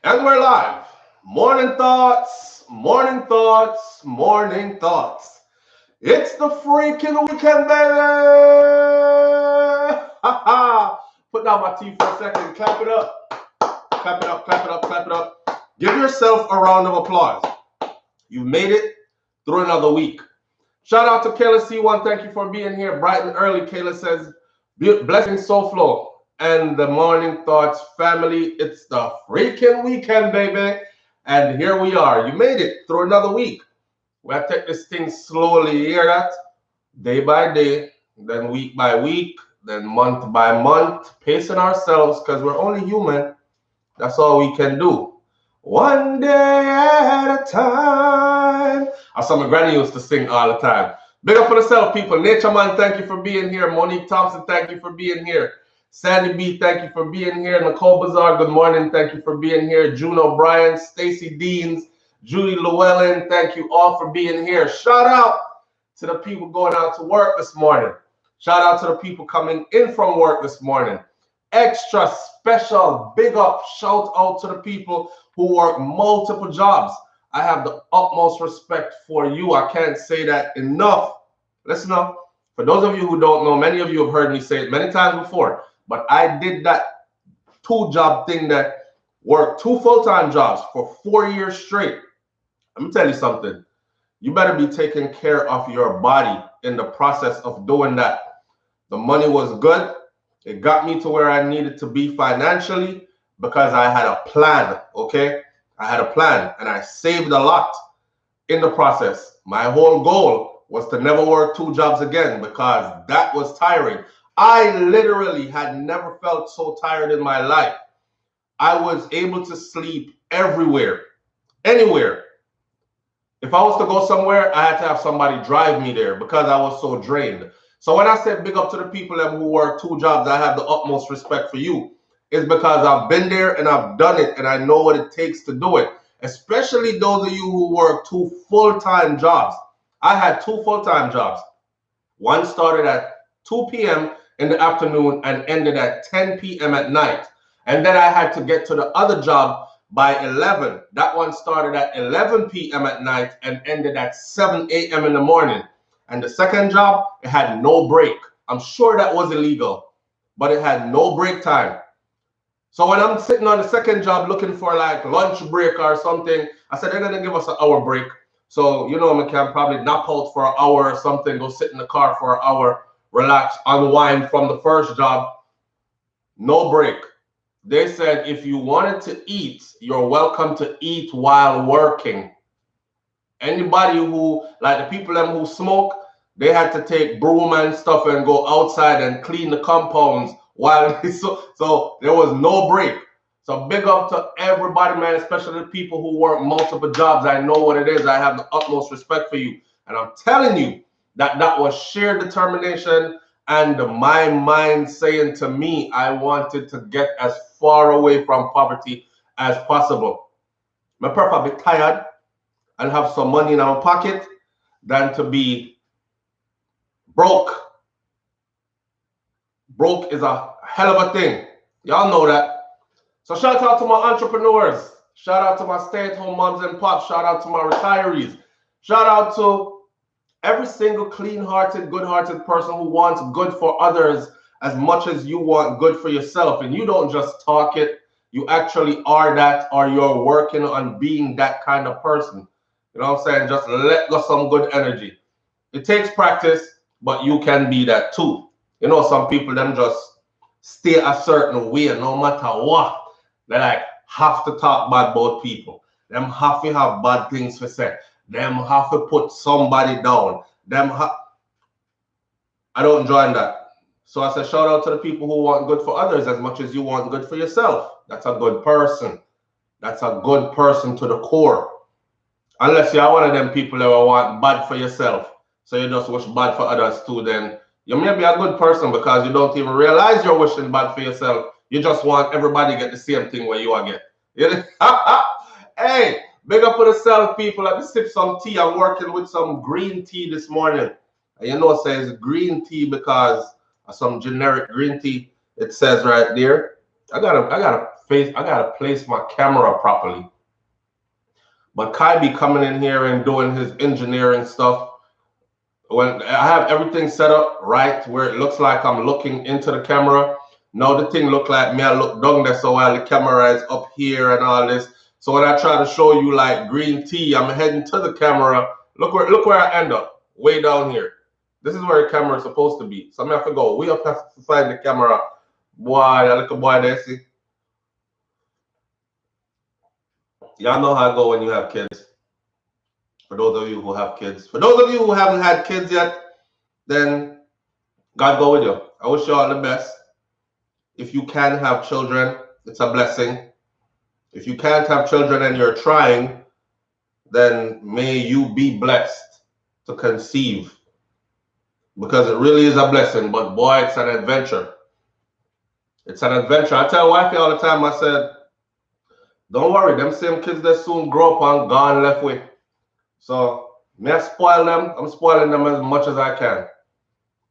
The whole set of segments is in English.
And we're live. Morning thoughts, morning thoughts, morning thoughts. It's the freaking weekend, baby! Ha ha! Put down my tea for a second. Clap it up. Clap it up, clap it up, clap it up. Give yourself a round of applause. You made it through another week. Shout out to Kayla C1. Thank you for being here bright and early. Kayla says, blessings SouFlo and the Morning Thoughts family. It's the freaking weekend, baby. And here we are. You made it through another week. We have to take this thing slowly. You hear that? Day by day, then week by week, then month by month, pacing ourselves because we're only human. That's all we can do. One day at a time. As some of my granny used to sing all the time. Big up for yourself, people. Nature Man, thank you for being here. Monique Thompson, thank you for being here. Sandy B, thank you for being here. Nicole Bazar, good morning. Thank you for being here. June O'Brien, Stacy Deans, Judy Llewellyn, thank you all for being here. Shout out to the people going out to work this morning. Shout out to the people coming in from work this morning. Extra special big up shout out to the people who work multiple jobs. I have the utmost respect for you. I can't say that enough. Listen up. For those of you who don't know, many of you have heard me say it many times before, but I did that two-job thing that worked two full-time jobs for 4 years straight. Let me tell you something. You better be taking care of your body in the process of doing that. The money was good. It got me to where I needed to be financially because I had a plan, okay? I had a plan and I saved a lot in the process. My whole goal was to never work two jobs again because that was tiring. I literally had never felt so tired in my life. I was able to sleep everywhere, anywhere. If I was to go somewhere, I had to have somebody drive me there because I was so drained. So when I said big up to the people who work two jobs, I have the utmost respect for you. It's because I've been there and I've done it and I know what it takes to do it. Especially those of you who work two full-time jobs. I had two full-time jobs. One started at 2 p.m. in the afternoon and ended at 10 p.m. at night. And then I had to get to the other job by 11. That one started at 11 p.m. at night and ended at 7 a.m. in the morning. And the second job, it had no break. I'm sure that was illegal, but it had no break time. So when I'm sitting on the second job looking for like lunch break or something, I said, they're going to give us an hour break. So, you know, we can probably nap out for an hour or something, go sit in the car for an hour, relax, unwind from the first job. No break. They said, if you wanted to eat, you're welcome to eat while working. Anybody who, like the people who smoke, they had to take broom and stuff and go outside and clean the compounds while so there was no break. So big up to everybody, man, especially the people who work multiple jobs. I know what it is. I have the utmost respect for you. And I'm telling you that was sheer determination and my mind saying to me, I wanted to get as far away from poverty as possible. I'm probably tired and have some money in our pocket than to be broke. Broke is a hell of a thing. Y'all know that. So shout out to my entrepreneurs. Shout out to my stay-at-home moms and pops. Shout out to my retirees. Shout out to every single clean-hearted, good-hearted person who wants good for others as much as you want good for yourself. And you don't just talk it. You actually are that, or you're working on being that kind of person. You know what I'm saying? Just let go some good energy. It takes practice, but you can be that too. You know, some people, them just stay a certain way no matter what. They like have to talk bad about people. Them have to have bad things to say. Them have to put somebody down. I don't join that. So I say shout out to the people who want good for others as much as you want good for yourself. That's a good person. That's a good person to the core. Unless you're one of them people that want bad for yourself, so you just wish bad for others too, then you may be a good person because you don't even realize you're wishing bad for yourself. You just want everybody to get the same thing where you are get. Hey, big up for yourself, people. Let me sip some tea. I'm working with some green tea this morning. And you know it says green tea because of some generic green tea. It says right there. I got a gotta place my camera properly. But Kai be coming in here and doing his engineering stuff. When I have everything set up right where it looks like I'm looking into the camera. Now the thing look like me, I look down there, so while the camera is up here and all this. So when I try to show you like green tea, I'm heading to the camera. Look where I end up, way down here. This is where the camera is supposed to be. So I'm gonna have to go way up to find the camera. Boy, that little boy there, see. Y'all know how it go when you have kids. For those of you who have kids. For those of you who haven't had kids yet, then God go with you. I wish you all the best. If you can have children, it's a blessing. If you can't have children and you're trying, then may you be blessed to conceive. Because it really is a blessing. But boy, it's an adventure. It's an adventure. I tell wifey all the time, I said, don't worry, them same kids that soon grow up and gone left with. So, may I spoil them? I'm spoiling them as much as I can.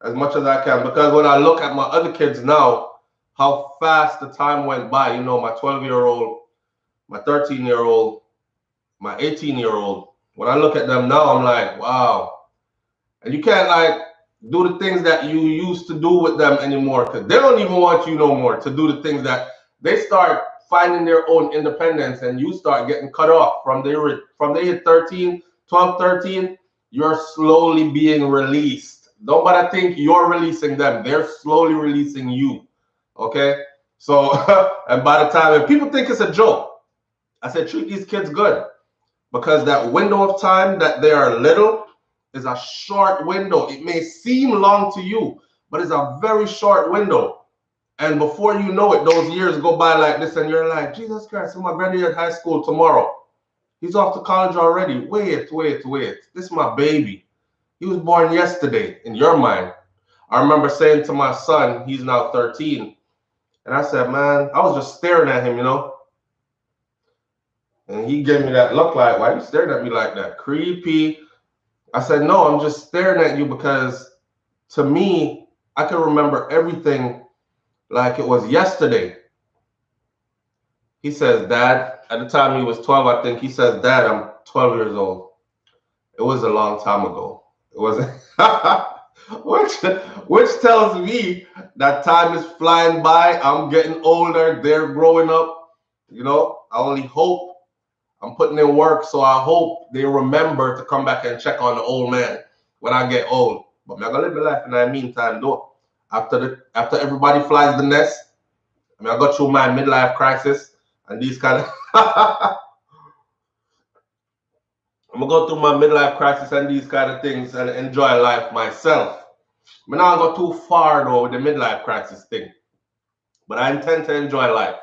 As much as I can. Because when I look at my other kids now, how fast the time went by. You know, my 12-year-old, my 13-year-old, my 18-year-old. When I look at them now, I'm like, wow. And you can't, like, do the things that you used to do with them anymore. Because they don't even want you no more to do the things that they start finding their own independence, and you start getting cut off from they hit 13, 12, 13, you're slowly being released. Nobody think you're releasing them. They're slowly releasing you. Okay? So, and by the time, and people think it's a joke, I said, treat these kids good. Because that window of time that they are little is a short window. It may seem long to you, but it's a very short window. And before you know it, those years go by like this, and you're like, Jesus Christ, I'm my granddad at high school tomorrow. He's off to college already. Wait. This is my baby. He was born yesterday in your mind. I remember saying to my son, he's now 13, and I said, man, I was just staring at him, you know. And he gave me that look like, why are you staring at me like that? Creepy. I said, no, I'm just staring at you because to me, I can remember everything like it was yesterday. He says, Dad, at the time he was 12, I think, he says, Dad, I'm 12 years old. It was a long time ago. It wasn't, which tells me that time is flying by. I'm getting older. They're growing up. You know, I only hope I'm putting in work. So I hope they remember to come back and check on the old man when I get old. But I'm going to live my life in the meantime, though. After everybody flies the nest, I mean, I got through my midlife crisis and these kind of I'm gonna go through my midlife crisis and these kind of things and enjoy life myself. I mean, I don't go too far though with the midlife crisis thing, but I intend to enjoy life.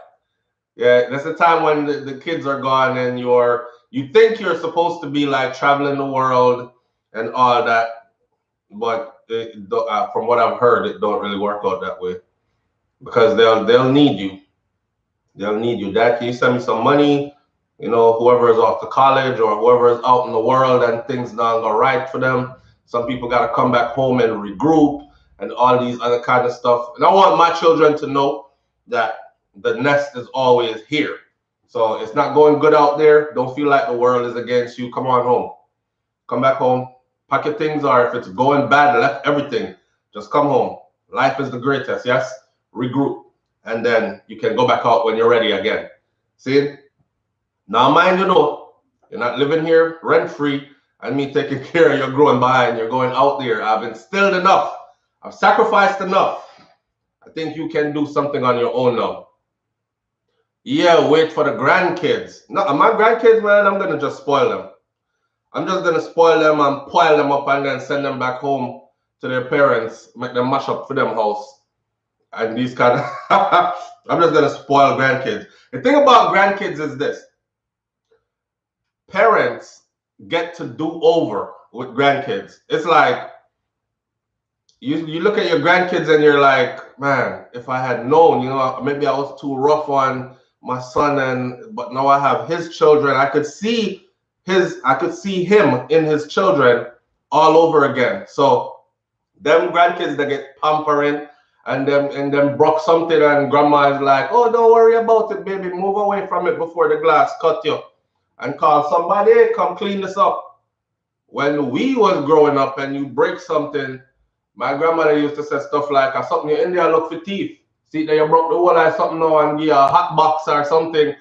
Yeah, that's the time when the kids are gone and you think you're supposed to be like traveling the world and all that, but from what I've heard, it don't really work out that way because they'll need you. They'll need you. Dad, can you send me some money? You know, whoever is off to college or whoever is out in the world and things not go right for them. Some people got to come back home and regroup and all these other kind of stuff. And I want my children to know that the nest is always here. So it's not going good out there. Don't feel like the world is against you. Come on home. Come back home. Pack your things, or if it's going bad, left everything, just come home. Life is the greatest, yes? Regroup. And then you can go back out when you're ready again. See? Now mind you know, you're not living here rent-free and me taking care of your growing behind. You're going out there. I've instilled enough. I've sacrificed enough. I think you can do something on your own now. Yeah, wait for the grandkids. No, my grandkids, man, I'm going to just spoil them. I'm just going to spoil them and pile them up and then send them back home to their parents, make them mash up for them house. And these kind of, I'm just going to spoil grandkids. The thing about grandkids is this. Parents get to do over with grandkids. It's like, you look at your grandkids and you're like, man, if I had known, you know, maybe I was too rough on my son, but now I have his children. I could see him in his children all over again. So them grandkids that get pampering and them broke something, and grandma is like, oh, don't worry about it, baby, move away from it before the glass cut you, and call somebody, hey, come clean this up. When we was growing up and you break something, my grandmother used to say stuff like, something you in there look for teeth. See that you broke the wall or something now and give you a hot box or something.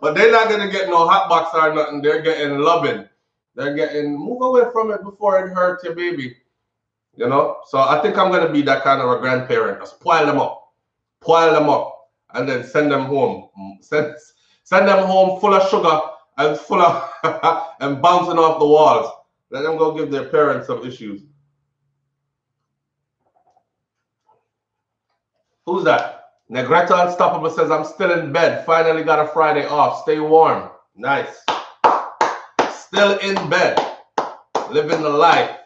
But they're not gonna get no hot box or nothing. They're getting loving. They're getting move away from it before it hurts your baby. You know? So I think I'm gonna be that kind of a grandparent. Just pile them up, and then send them home. Send them home full of sugar and full of and bouncing off the walls. Let them go give their parents some issues. Who's that? Negretta Unstoppable says, I'm still in bed. Finally got a Friday off. Stay warm. Nice. Still in bed. Living the life.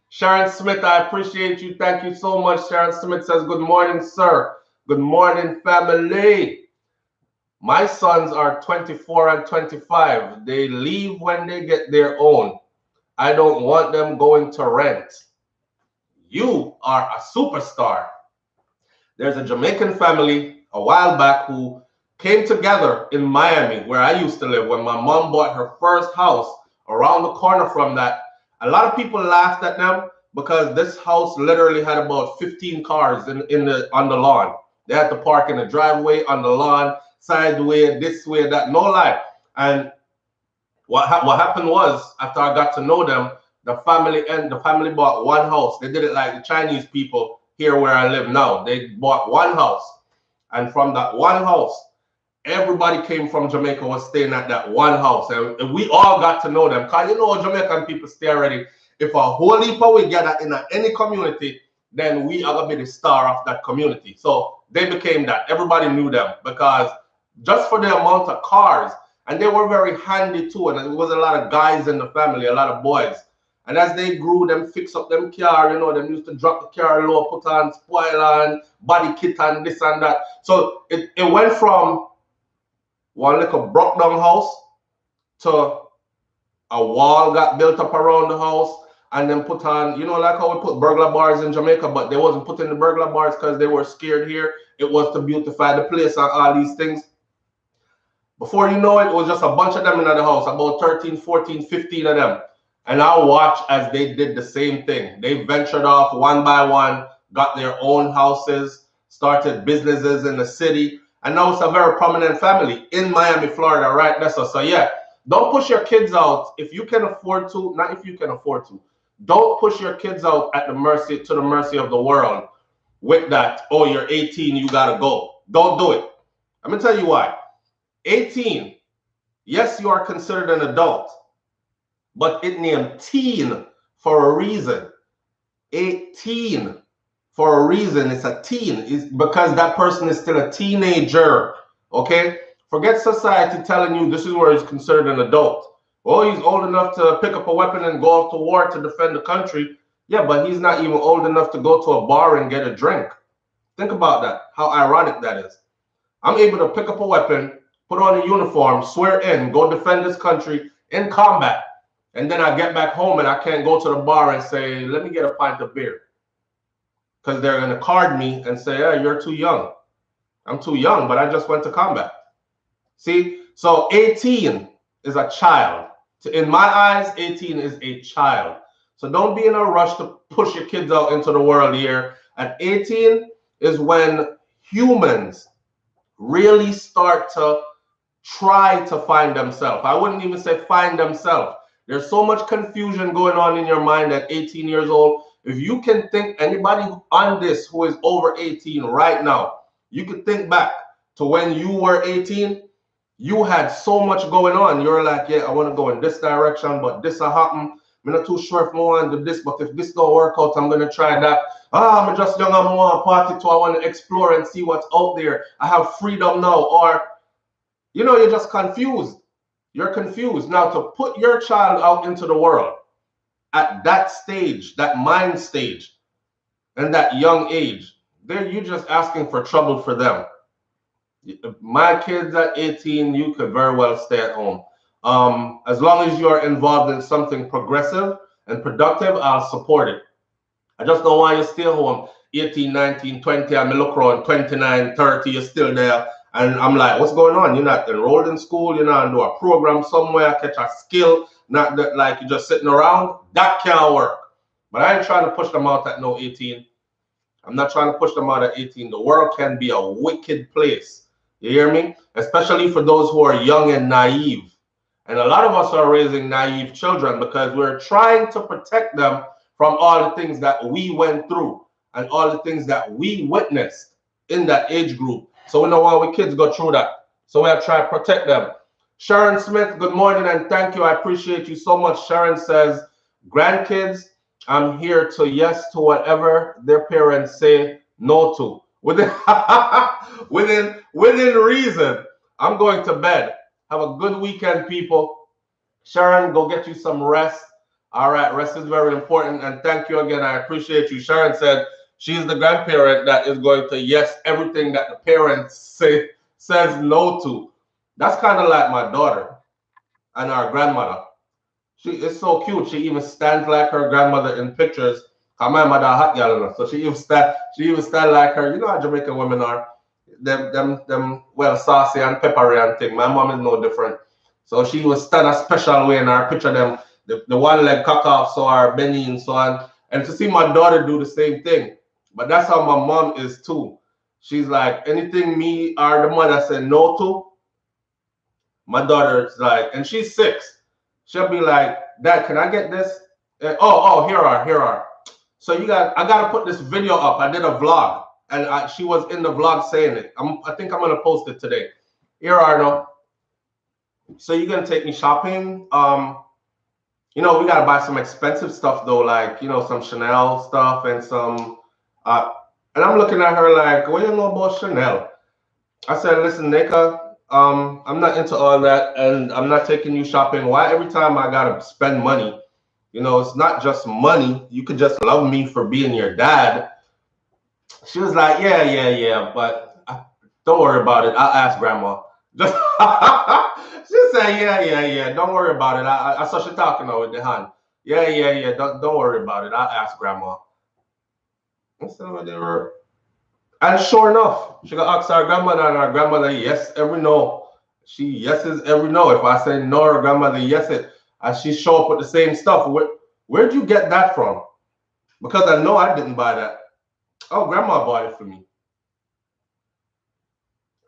Sharon Smith, I appreciate you. Thank you so much. Sharon Smith says, good morning, sir. Good morning, family. My sons are 24 and 25. They leave when they get their own. I don't want them going to rent. You are a superstar. There's a Jamaican family a while back who came together in Miami, where I used to live, when my mom bought her first house around the corner from that. A lot of people laughed at them because this house literally had about 15 cars on the lawn. They had to park in the driveway, on the lawn, sideway, this way, that, no lie. And what happened was, after I got to know them, the family bought one house. They did it like the Chinese people here where I live now. They bought one house, and from that one house, everybody came from Jamaica was staying at that one house, and we all got to know them. Because you know Jamaican people stay already. If a whole heap of we gather in any community, then we are gonna be the star of that community. So they became that. Everybody knew them because just for the amount of cars, and they were very handy too. And there was a lot of guys in the family, a lot of boys. And as they grew, them fix up them car, you know, them used to drop the car low, put on spoil on, body kit and this and that. So it went from one little broke down house to a wall got built up around the house, and then put on, you know, like how we put burglar bars in Jamaica, but they wasn't putting the burglar bars because they were scared here. It was to beautify the place and all these things. Before you know it, it was just a bunch of them in the house, about 13, 14, 15 of them. And I watched as they did the same thing. They ventured off one by one, got their own houses, started businesses in the city. And now it's a very prominent family in Miami, Florida, right, Nessa? So yeah, don't push your kids out if you can afford to, not if you can afford to. Don't push your kids out to the mercy of the world with that, oh, you're 18, you gotta go. Don't do it. I'm gonna tell you why. 18, yes, you are considered an adult, but it named teen for a reason. 18 for a reason. It's a teen. It's because that person is still a teenager. Okay? Forget society telling you this is where he's considered an adult. Oh, he's old enough to pick up a weapon and go off to war to defend the country. Yeah, but he's not even old enough to go to a bar and get a drink. Think about that. How ironic that is. I'm able to pick up a weapon, put on a uniform, swear in, go defend this country in combat. And then I get back home and I can't go to the bar and say, let me get a pint of beer. Because they're going to card me and say, hey, you're too young. I'm too young, but I just went to combat. See? So 18 is a child. In my eyes, 18 is a child. So don't be in a rush to push your kids out into the world here. At 18 is when humans really start to try to find themselves. I wouldn't even say find themselves. There's so much confusion going on in your mind at 18 years old. If you can think, anybody on this who is over 18 right now, you could think back to when you were 18, you had so much going on. You're like, yeah, I want to go in this direction, but this will happen. I'm not too sure if I want to do this, but if this don't work out, I'm going to try that. I'm just young, I want to party too. I want to explore and see what's out there. I have freedom now. Or, you know, you're just confused. You're confused. Now, to put your child out into the world at that stage, that mind stage, and that young age, you're just asking for trouble for them. My kids at 18, you could very well stay at home. As long as you're involved in something progressive and productive, I'll support it. I just don't want you to stay home 18, 19, 20, and I look around 29, 30, you're still there. And I'm like, what's going on? You're not enrolled in school, you're not do a program somewhere, catch a skill, not that like you're just sitting around. That can't work. But I ain't trying to push them out at no 18. I'm not trying to push them out at 18. The world can be a wicked place. You hear me? Especially for those who are young and naive. And a lot of us are raising naive children because we're trying to protect them from all the things that we went through and all the things that we witnessed in that age group. So we don't want our kids go through that. So we have to try to protect them. Sharon Smith, good morning and thank you. I appreciate you so much. Sharon says, grandkids, I'm here to yes to whatever their parents say no to. Within reason. I'm going to bed. Have a good weekend, people. Sharon, go get you some rest. All right, rest is very important. And thank you again. I appreciate you. Sharon said she's the grandparent that is going to yes everything that the parents says no to. That's kind of like my daughter and our grandmother. She is so cute. She even stands like her grandmother in pictures. My mother hot girl, so she even stand like her. You know how Jamaican women are. Them well saucy and peppery and thing. My mom is no different. So she was stand a special way in our picture them the one leg cock off so our Benny and so on. And to see my daughter do the same thing. But that's how my mom is too. She's like anything me or the mother said no to, my daughter's like, and she's 6. She'll be like, Dad, can I get this? Here are. So I gotta put this video up. I did a vlog, and she was in the vlog saying it. I think I'm gonna post it today. Here are no. So you're gonna take me shopping? We gotta buy some expensive stuff though, like some Chanel stuff and some. And I'm looking at her like, what do you know about Chanel? I said, listen, Nika. I'm not into all that, and I'm not taking you shopping. Why every time I gotta spend money? It's not just money. You could just love me for being your dad. She was like, yeah, but don't worry about it. I'll ask grandma. Just she said, yeah. Don't worry about it. I saw she talking now with the hand. Yeah. Don't worry about it. I'll ask grandma. And sure enough, she got asked her grandmother, and her grandmother yes every no. She yeses every no. If I say no, her grandmother yes it. And she show up with the same stuff. Where'd you get that from? Because I know I didn't buy that. Oh, grandma bought it for me.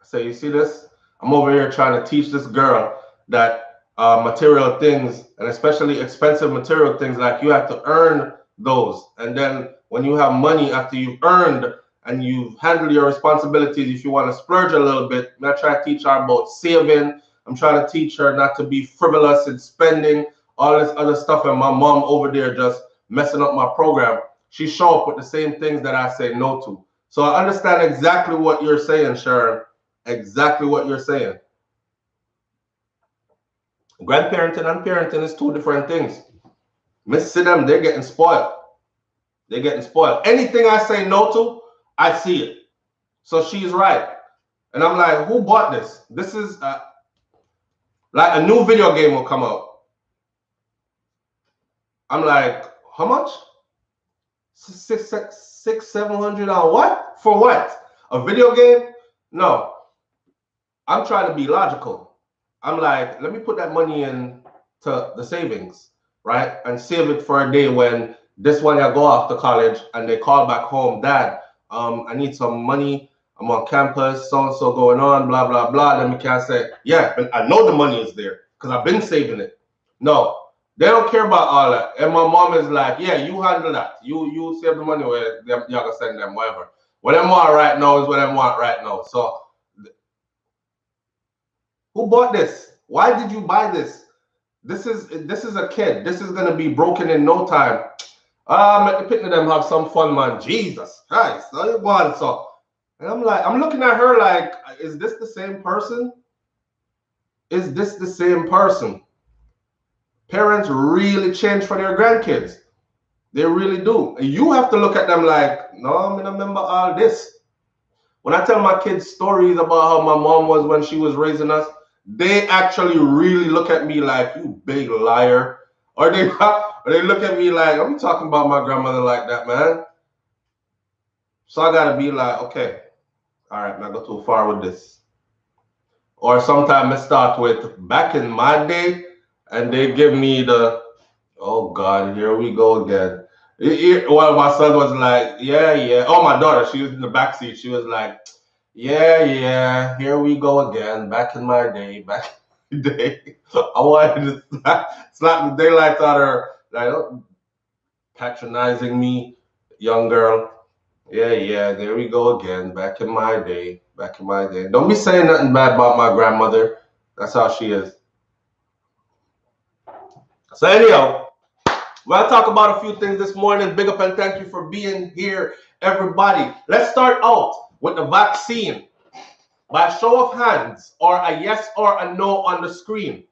So you see this? I'm over here trying to teach this girl that material things, and especially expensive material things, like you have to earn those. And then when you have money after you've earned and you've handled your responsibilities, if you want to splurge a little bit, I'm trying to teach her about saving. I'm trying to teach her not to be frivolous in spending, all this other stuff. And my mom over there just messing up my program. She show up with the same things that I say no to. So I understand exactly what you're saying, Sharon. Exactly what you're saying. Grandparenting and parenting is 2 different things. Miss see them, they're getting spoiled. They're getting spoiled. Anything I say no to, I see it. So she's right. And I'm like, who bought this? This is like a new video game will come out. I'm like, how much? $600-700 on what? For what? A video game? No. I'm trying to be logical. I'm like, let me put that money into the savings, right? And save it for a day when this one I go off to college and they call back home, Dad, I need some money. I'm on campus, so-and-so going on, blah, blah, blah. Then we can't say, yeah, but I know the money is there because I've been saving it. No, they don't care about all that. And my mom is like, yeah, you handle that. You save the money where you're going to send them, whatever. What I want right now is what I want right now. So who bought this? Why did you buy this? This is a kid. This is going to be broken in no time. Let the picnic of them have some fun, man. Jesus Christ. So you go on, so. And I'm like, I'm looking at her like, is this the same person? Is this the same person? Parents really change for their grandkids. They really do. And you have to look at them like, no, I mean, I remember all this. When I tell my kids stories about how my mom was when she was raising us, they actually really look at me like, you big liar. Or they look at me like, I'm talking about my grandmother like that, man. So I gotta be like, okay, all right, not go too far with this. Or sometimes I start with back in my day, and they give me the, oh God, here we go again. Well, my son was like, yeah, yeah. Oh, my daughter, she was in the back seat. She was like, yeah, yeah, here we go again. Back in my day, back in the day. I wanted to slap the daylights out of her, like patronizing me, young girl. Yeah, yeah, there we go again. Back in my day, back in my day. Don't be saying nothing bad about my grandmother. That's how she is. So anyhow, we'll talk about a few things this morning. Big up and thank you for being here, everybody. Let's start out with the vaccine. By show of hands, or a yes or a no on the screen,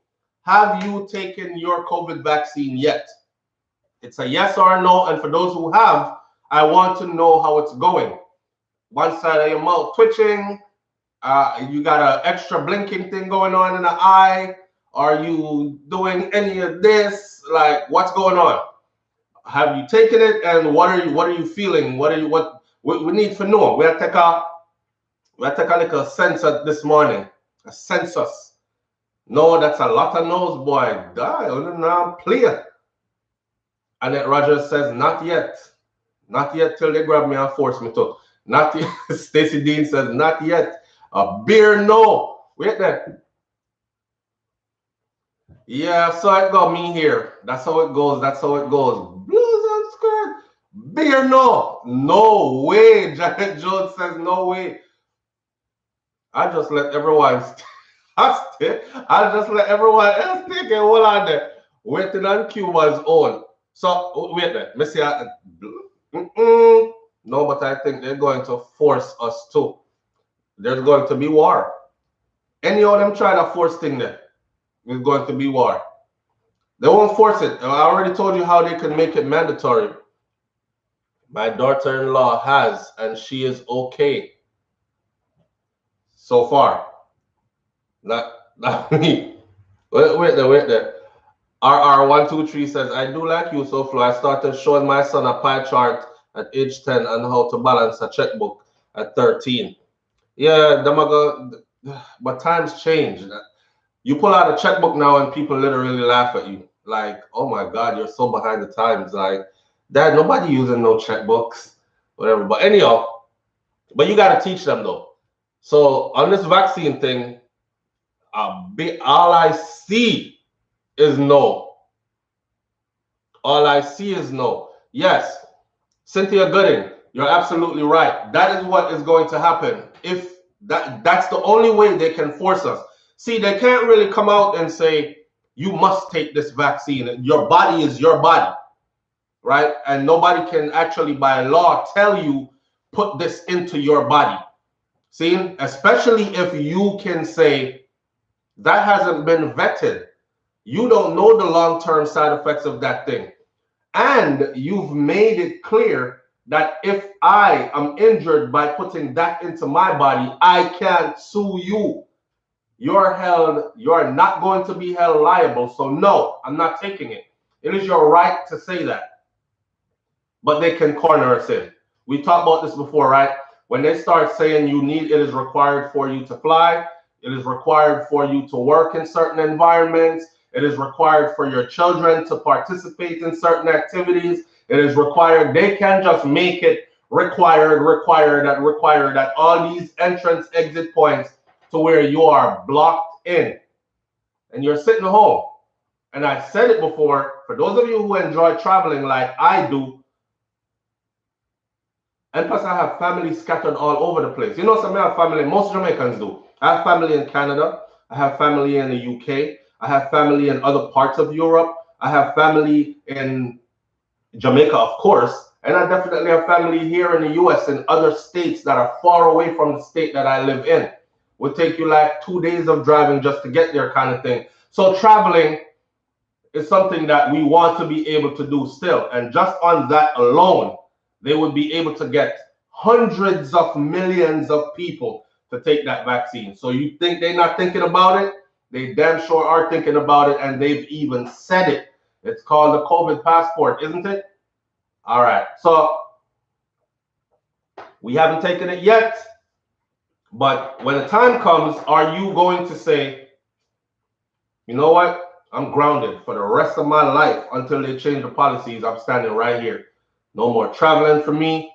have you taken your COVID vaccine yet? It's a yes or a no, and for those who have, I want to know how it's going. One side of your mouth twitching, you got an extra blinking thing going on in the eye. Are you doing any of this? Like, what's going on? Have you taken it, and what are you feeling? What we need to know? We'll take a little census this morning. A census. No, that's a lot of no's, boy. Die, not play. Annette Rogers says, not yet. Not yet till they grab me and force me to. Not yet. Stacey Dean says, not yet. A beer, no. Wait there. Yeah, so it got me here. That's how it goes. That's how it goes. Blues and skirt. Beer, no. No way. Janet Jones says, no way. I just let everyone I just let everyone else take it. Hold on there. Waiting on Cuba's own. So wait there. Me see. No, but I think they're going to force us to. There's going to be war. Any of them try to force thing there, there's going to be war. They won't force it. I already told you how they can make it mandatory. My daughter-in-law has, and she is okay so far. Not me. Wait there. RR123 says, I do like you, SouFlo. I started showing my son a pie chart at age 10 and how to balance a checkbook at 13. Yeah, but times change. You pull out a checkbook now and people literally laugh at you. Like, oh my God, you're so behind the times. Like, Dad, nobody using no checkbooks, whatever. But anyhow, but you got to teach them though. So on this vaccine thing, all I see is no. All I see is no. Yes, Cynthia Gooding, you're absolutely right. That is what is going to happen. If that's the only way they can force us. See, they can't really come out and say, you must take this vaccine. Your body is your body, right? And nobody can actually, by law, tell you, put this into your body. See, especially if you can say, that hasn't been vetted. You don't know the long-term side effects of that thing. And you've made it clear that if I am injured by putting that into my body, I can't sue you. You're not going to be held liable. So no, I'm not taking it. It is your right to say that. But they can corner us in. We talked about this before, right? When they start saying it is required for you to fly, it is required for you to work in certain environments, it is required for your children to participate in certain activities, it is required. They can't just make it required at all these entrance exit points to where you are blocked in and you're sitting home. And I said it before, for those of you who enjoy traveling like I do, and plus I have family scattered all over the place. You know, some I have family, most Jamaicans do. I have family in Canada. I have family in the UK. I have family in other parts of Europe. I have family in Jamaica, of course. And I definitely have family here in the US and other states that are far away from the state that I live in. Would take you like 2 days of driving just to get there, kind of thing. So traveling is something that we want to be able to do still. And just on that alone, they would be able to get hundreds of millions of people to take that vaccine. So you think they're not thinking about it? They damn sure are thinking about it, and they've even said it. It's called the COVID passport, isn't it? All right. So We haven't taken it yet, but when the time comes, are you going to say, you know what? I'm grounded for the rest of my life until they change the policies. I'm standing right here. No more traveling for me.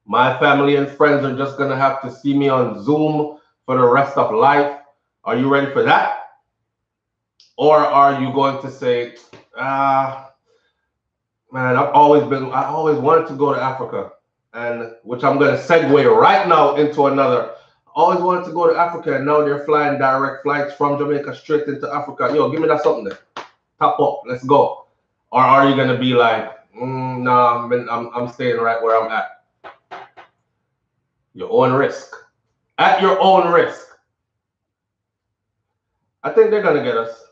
My family and friends are just going to have to see me on Zoom for the rest of life. Are you ready for that? Or are you going to say, man, I always wanted to go to Africa, and which I'm going to segue right now into another. I always wanted to go to Africa, and now they're flying direct flights from Jamaica straight into Africa. Yo, give me that something there. Top up, let's go. Or are you going to be like, nah, I'm staying right where I'm at? Your own risk. At your own risk. I think they're going to get us.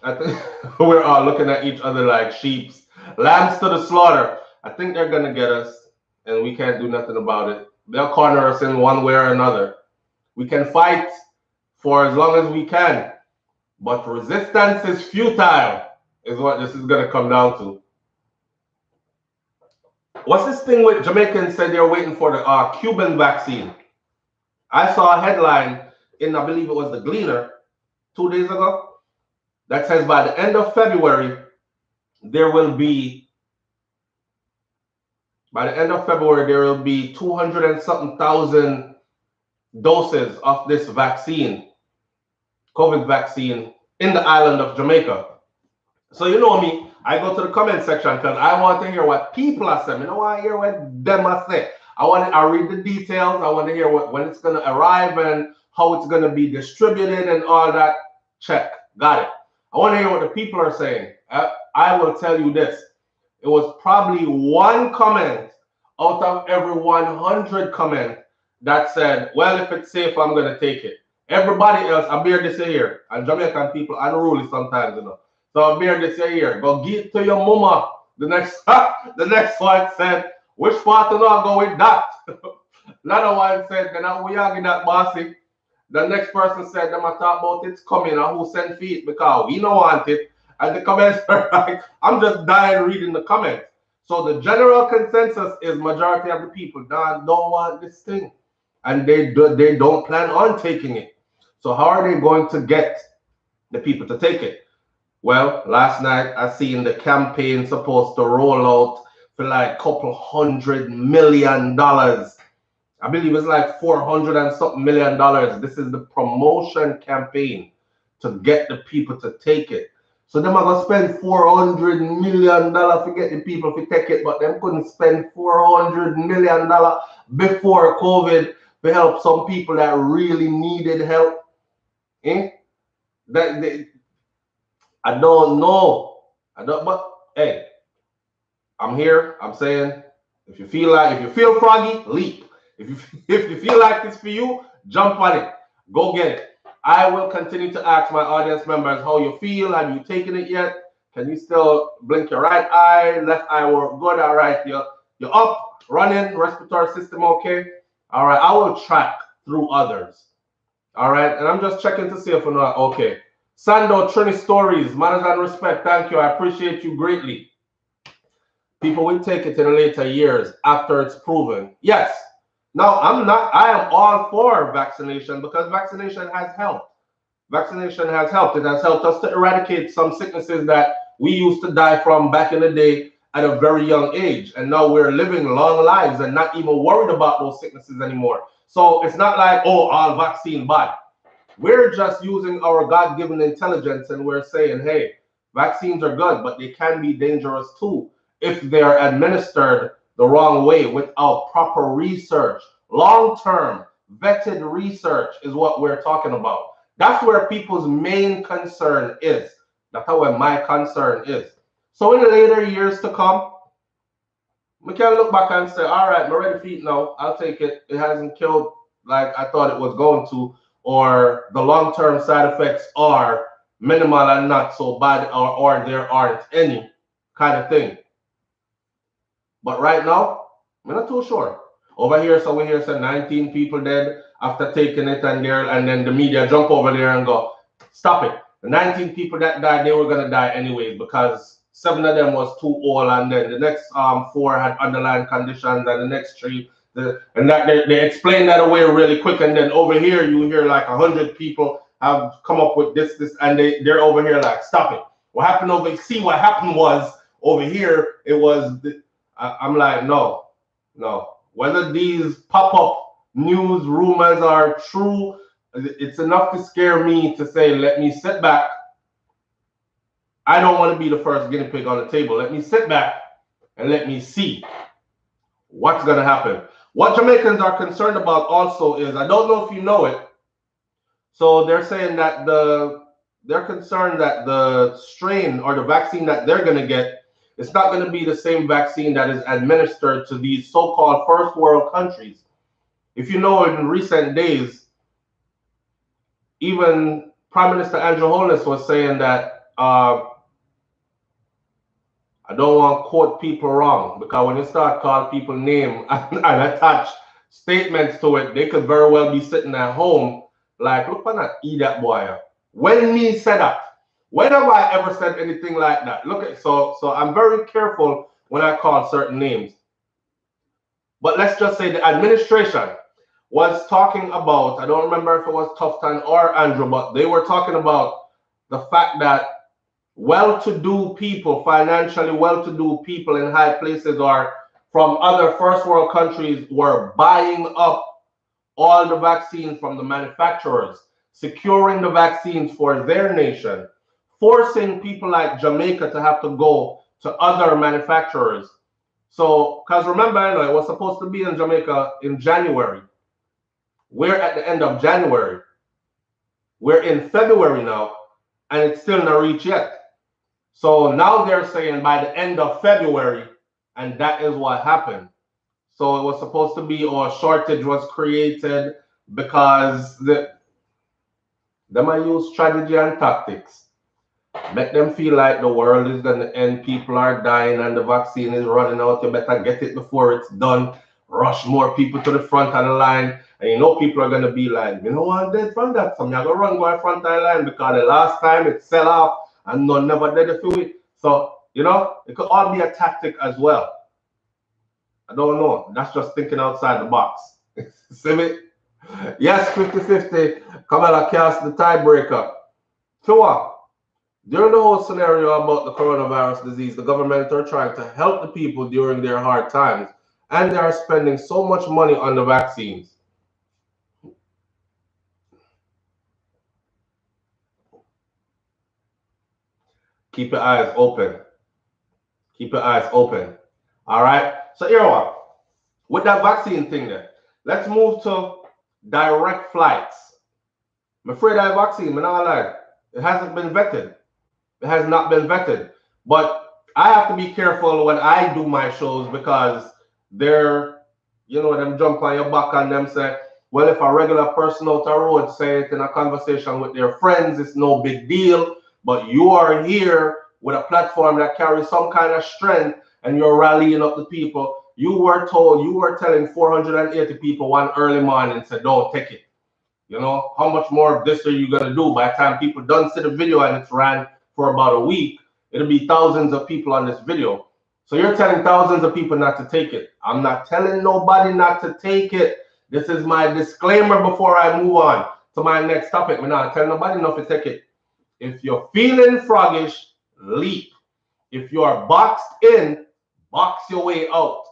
I think we're all looking at each other like sheeps. Lambs to the slaughter. I think they're going to get us, and we can't do nothing about it. They'll corner us in one way or another. We can fight for as long as we can, but resistance is futile, is what this is going to come down to. What's this thing with Jamaicans said they're waiting for the Cuban vaccine? I saw a headline in, I believe it was the Gleaner 2 days ago, that says by the end of February, there will be 200 and something thousand doses of this vaccine, COVID vaccine, in the island of Jamaica. So you know me, I go to the comment section because I want to hear what people are saying. You know, I want to hear what them are saying. I read the details. I want to hear when it's going to arrive and how it's going to be distributed and all that. Check. Got it. I want to hear what the people are saying. I will tell you this. It was probably one comment out of every 100 comments that said, well, if it's safe, I'm going to take it. Everybody else, I bear this here. And Jamaican people unruly sometimes, you know. So I bear this here. Go give to your mama. The next one said, which part do not go with that? Another one said, then we are that bossy. The next person said, them talk about it's coming and who sent feet because we don't want it. And the comments are like, I'm just dying reading the comments. So the general consensus is majority of the people don't want this thing. And they don't plan on taking it. So how are they going to get the people to take it? Well, last night I seen the campaign supposed to roll out for like $200 million. I believe it's like $400 and something million. This is the promotion campaign to get the people to take it. So them are gonna spend $400 million to get the people to take it, but them couldn't spend $400 million before COVID to help some people that really needed help. I don't know. But hey, I'm here. I'm saying, if you feel froggy, leap. If you feel like it's for you, jump on it. Go get it. I will continue to ask my audience members how you feel. Have you taken it yet? Can you still blink your right eye? Left eye work good. All right. You're up, running, respiratory system okay. All right. I will track through others. All right. And I'm just checking to see if we're not okay. Sando, Trini Stories, manners and respect. Thank you. I appreciate you greatly. People will take it in later years after it's proven. Yes. Now, I am all for vaccination because vaccination has helped. Vaccination has helped. It has helped us to eradicate some sicknesses that we used to die from back in the day at a very young age. And now we're living long lives and not even worried about those sicknesses anymore. So it's not like, oh, all vaccine bad. We're just using our God-given intelligence and we're saying, hey, vaccines are good, but they can be dangerous too if they're administered the wrong way without proper research. Long-term vetted research is what we're talking about. That's where people's main concern is. That's where my concern is. So in the later years to come, we can look back and say, all right, I'm ready for it now. I'll take it. It hasn't killed like I thought it was going to, or the long-term side effects are minimal and not so bad, or there aren't any kind of thing. But right now, I'm not too sure. Over here, so we hear say 19 people dead after taking it, and then the media jump over there and go, stop it. The 19 people that died, they were gonna die anyways because 7 of them was too old, and then the next 4 had underlying conditions, and the next 3, and that they explain that away really quick, and then over here you hear like 100 people have come up with this, and they're over here like, stop it. What happened over? See, what happened was over here. It was. I'm like, no. Whether these pop-up news rumors are true, it's enough to scare me to say, let me sit back. I don't want to be the first guinea pig on the table. Let me sit back and let me see what's going to happen. What Jamaicans are concerned about also is, I don't know if you know it, so they're saying that they're concerned that the strain or the vaccine that they're going to get, it's not going to be the same vaccine that is administered to these so-called first world countries. If you know, in recent days, even Prime Minister Andrew Holness was saying that, I don't want to quote people wrong, because when you start calling people name and attach statements to it, they could very well be sitting at home like, look at that idiot boy. When me said that? When have I ever said anything like that? Look at, so I'm very careful when I call certain names. But let's just say the administration was talking about, I don't remember if it was Tufton or Andrew, but they were talking about the fact that well-to-do people, financially well-to-do people in high places or from other first world countries were buying up all the vaccines from the manufacturers, securing the vaccines for their nation, forcing people like Jamaica to have to go to other manufacturers. So, because remember, it was supposed to be in Jamaica in January. We're at the end of January. We're in February now, and it's still not reached yet. So now they're saying by the end of February, and that is what happened. So it was supposed to be, or a shortage was created because them I use strategy and tactics. Make them feel like the world is going to end, people are dying, and the vaccine is running out. You better get it before it's done. Rush more people to the front of the line. And you know people are going to be like, you know what, dead from that. So I'm going to run by front of the line because the last time it sell off and no never did it for it. So, you know, it could all be a tactic as well. I don't know. That's just thinking outside the box. See me? Yes, 50-50. Kamala cast the tiebreaker. So what? During the whole scenario about the coronavirus disease, the government are trying to help the people during their hard times, and they are spending so much money on the vaccines. Keep your eyes open. Keep your eyes open. All right? So here we are. With that vaccine thing there, let's move to direct flights. I'm afraid that vaccine, I'm not lying, it hasn't been vetted. It has not been vetted. But I have to be careful when I do my shows because they're, you know, them jump on your back and them say, well, if a regular person out the road say it in a conversation with their friends, it's no big deal. But you are here with a platform that carries some kind of strength and you're rallying up the people. You were told, you were telling 480 people one early morning, said, don't take it. You know, how much more of this are you going to do? By the time people done see the video and it's ran for about a week, it'll be thousands of people on this video. So you're telling thousands of people not to take it. I'm not telling nobody not to take it. This is my disclaimer before I move on to my next topic. I'm not telling nobody not to take it. If you're feeling froggish, leap. If you are boxed in, box your way out.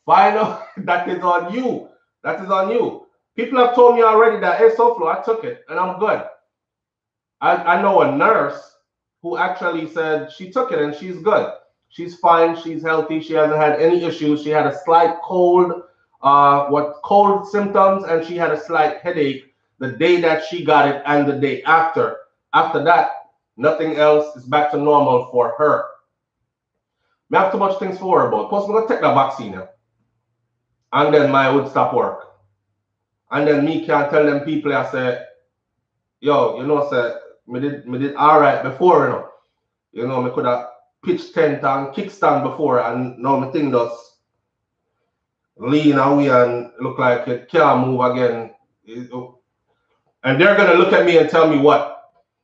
Find out that is on you. That is on you. People have told me already that, hey, SouFlo, I took it and I'm good. I know a nurse who actually said she took it and she's good. She's fine. She's healthy. She hasn't had any issues. She had a slight cold, cold symptoms, and she had a slight headache the day that she got it and the day after. After that, nothing else is back to normal for her. I have too much things to worry about. Plus, I'm going to take the vaccine now. And then my would stop work. And then me can tell them people, I say, yo, you know, say, me did all right before, you know. You know, me could have pitched tent and kickstand before, and now my thing does lean away and look like it can't move again. And they're going to look at me and tell me what?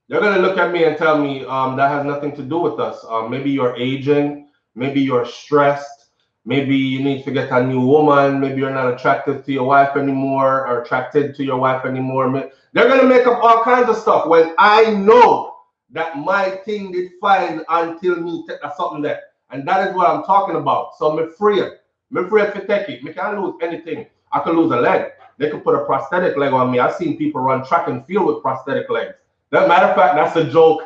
They're going to look at me and tell me that has nothing to do with us. Maybe you're aging, maybe you're stressed, Maybe you need to get a new woman. Maybe you're not attracted to your wife anymore or attracted to your wife anymore. They're going to make up all kinds of stuff when I know that my thing did fine until me take something there. And that is what I'm talking about. So I'm afraid. I'm afraid to take it. I can't lose anything. I could lose a leg. They could put a prosthetic leg on me. I've seen people run track and field with prosthetic legs. As a matter of fact, that's a joke.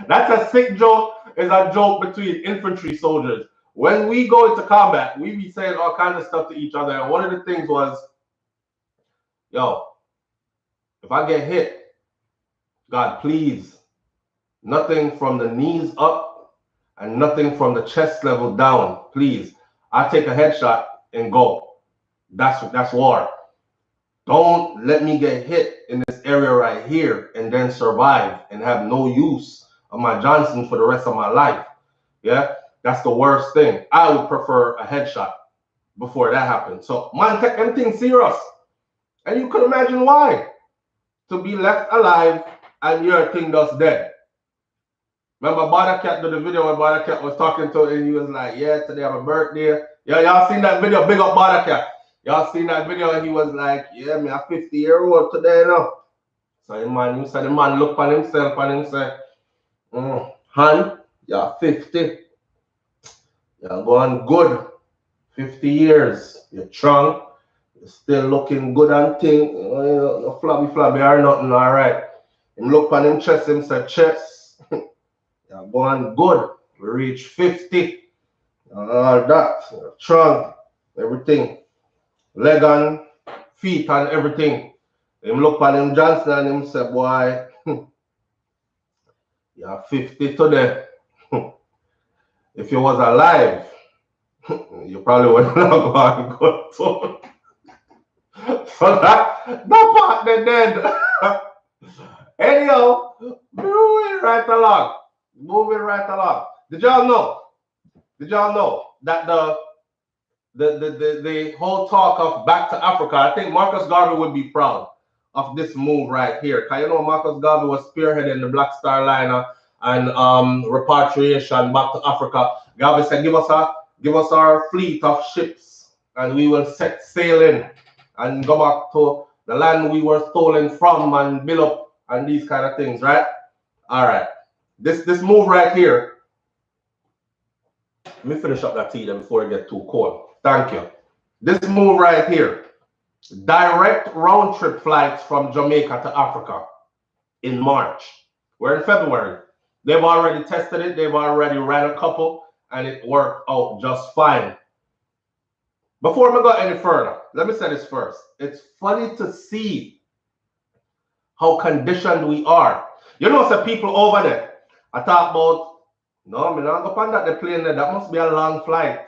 That's a sick joke. It's a joke between infantry soldiers. When we go into combat, we be saying all kinds of stuff to each other. And one of the things was, yo, if I get hit, God, please, nothing from the knees up and nothing from the chest level down, please. I take a headshot and go. That's war. Don't let me get hit in this area right here and then survive and have no use of my Johnson for the rest of my life. Yeah, that's the worst thing. I would prefer a headshot before that happens. So, man, take them things serious. And you could imagine why. To be left alive and your thing just dead. Remember Badacat did the video when Badacat was talking to him and he was like, yeah, today I have a birthday. Yeah, y'all seen that video? Big up Badacat. Y'all seen that video and he was like, yeah, me a 50-year-old today now. So the man look on himself and him say, Han, you're 50. You're going good. 50 years. You're strong. You're still looking good and thing. No flabby or nothing, all right. Him look on him chest, him say, chest. You're going good. We reach 50. All that. You're strong. Everything. Leg and feet and everything. Him look on him Johnson and him say, boy, you're 50 today. If you was alive, you probably would not go and go to. So that part they dead. Anyhow, moving right along. Did y'all know that the whole talk of back to Africa, I think Marcus Garvey would be proud of this move right here. Because you know Marcus Garvey was spearheading the Black Star Liner and repatriation back to Africa. Garvey said, give us our fleet of ships and we will set sail in and go back to the land we were stolen from and build up and these kind of things, right? All right. This move right here. Let me finish up that tea then before it gets too cold. Thank you. This move right here. Direct round trip flights from Jamaica to Africa in March. We're in February. They've already tested it. They've already ran a couple and it worked out just fine. Before we go any further, let me say this first. It's funny to see how conditioned we are. You know, some people over there, I talk about, no, I'm not going to the plane there. That must be a long flight.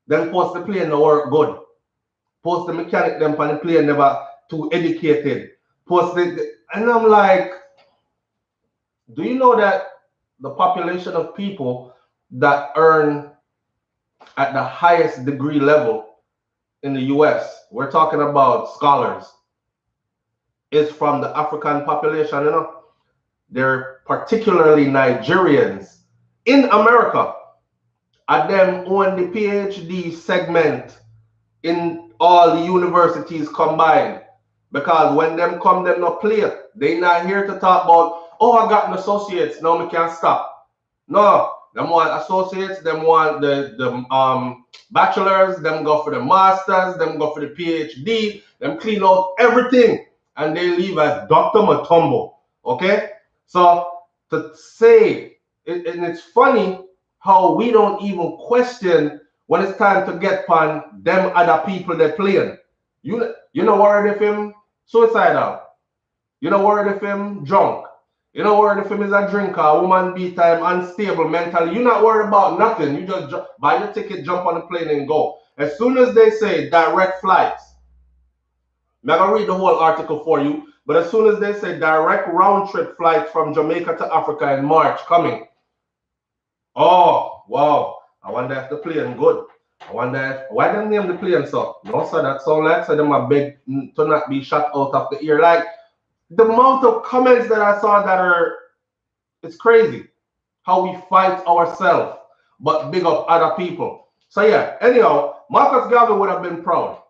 Then post the plane to work good. Post the mechanic them on the plane never too educated. And I'm like, do you know that the population of people that earn at the highest degree level in the US, we're talking about scholars, is from the African population, you know? They're particularly Nigerians in America. And them own the PhD segment in all the universities combined. Because when them come, them not play. They not here to talk about, oh, I got an associates, now we can't stop. No, them want associates, them want the bachelors, them go for the masters, them go for the PhD, them clean out everything. And they leave as Dr. Matumbo. Okay? So to say, and it's funny how we don't even question when it's time to get upon them other people they're playing. You know worried if him suicidal. You know worried if him drunk. You know worried if him is a drinker, a woman beat him, unstable mentally. You're not worried about nothing. You just buy your ticket, jump on the plane and go. As soon as they say direct flights, I'm not going to read the whole article for you, but as soon as they say direct round trip flights from Jamaica to Africa in March coming, oh, wow. I wonder if the plane good. I wonder if, why them name the plane so? No, sir, that sound like so them a beg to not be shot out of the ear. Like, the amount of comments that I saw that are, it's crazy. How we fight ourselves, but big up other people. So yeah, anyhow, Marcus Garvey would have been proud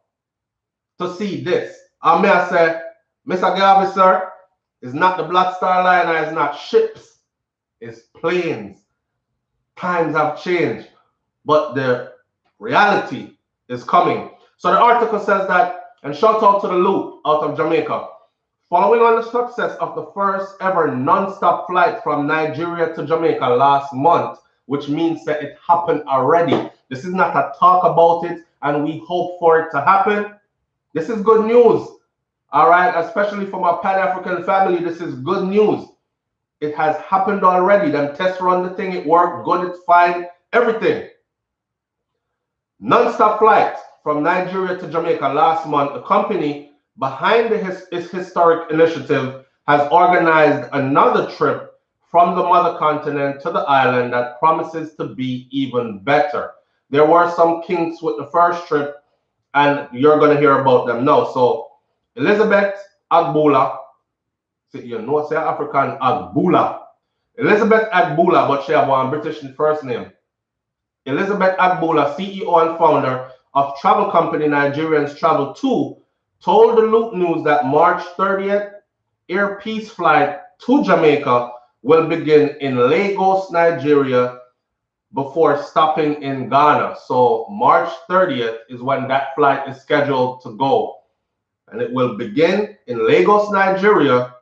to see this. And may I say, Mr. Garvey, sir, it's not the Black Star Liner, it's not ships, it's planes. Times have changed, but the reality is coming. So the article says that, and shout out to the Loop out of Jamaica. Following on the success of the first ever non-stop flight from Nigeria to Jamaica last month, which means that it happened already. This is not a talk about it and we hope for it to happen. This is good news, all right? Especially for my Pan-African family, this is good news. It has happened already. Them tests run the thing, it worked, good, it's fine, everything. Non-stop flight from Nigeria to Jamaica last month. The company behind its historic initiative has organized another trip from the mother continent to the island that promises to be even better. There were some kinks with the first trip, and you're going to hear about them now. So, Elizabeth Agbula, you know, say African Agbula. Elizabeth Agbula, but she have one British first name. Elizabeth Agbula, CEO and founder of travel company Nigerians Travel 2, told the Loop News that March 30th, Air Peace flight to Jamaica will begin in Lagos, Nigeria, before stopping in Ghana. So March 30th is when that flight is scheduled to go. And it will begin in Lagos, Nigeria.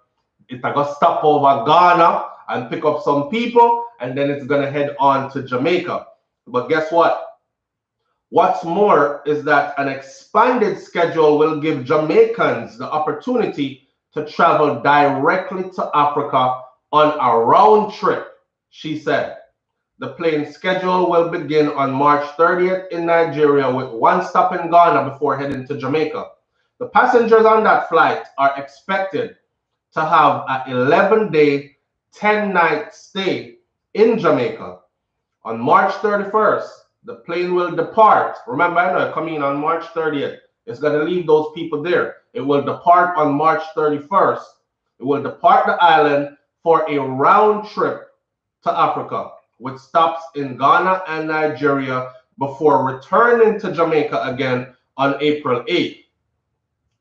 It's going to stop over Ghana and pick up some people, and then it's going to head on to Jamaica. But guess what? What's more is that an expanded schedule will give Jamaicans the opportunity to travel directly to Africa on a round trip, she said. The plane schedule will begin on March 30th in Nigeria with one stop in Ghana before heading to Jamaica. The passengers on that flight are expected to have an 11-day, 10-night stay in Jamaica. On March 31st, the plane will depart. Remember, I know coming in on March 30th. It's going to leave those people there. It will depart on March 31st. It will depart the island for a round trip to Africa with stops in Ghana and Nigeria before returning to Jamaica again on April 8th.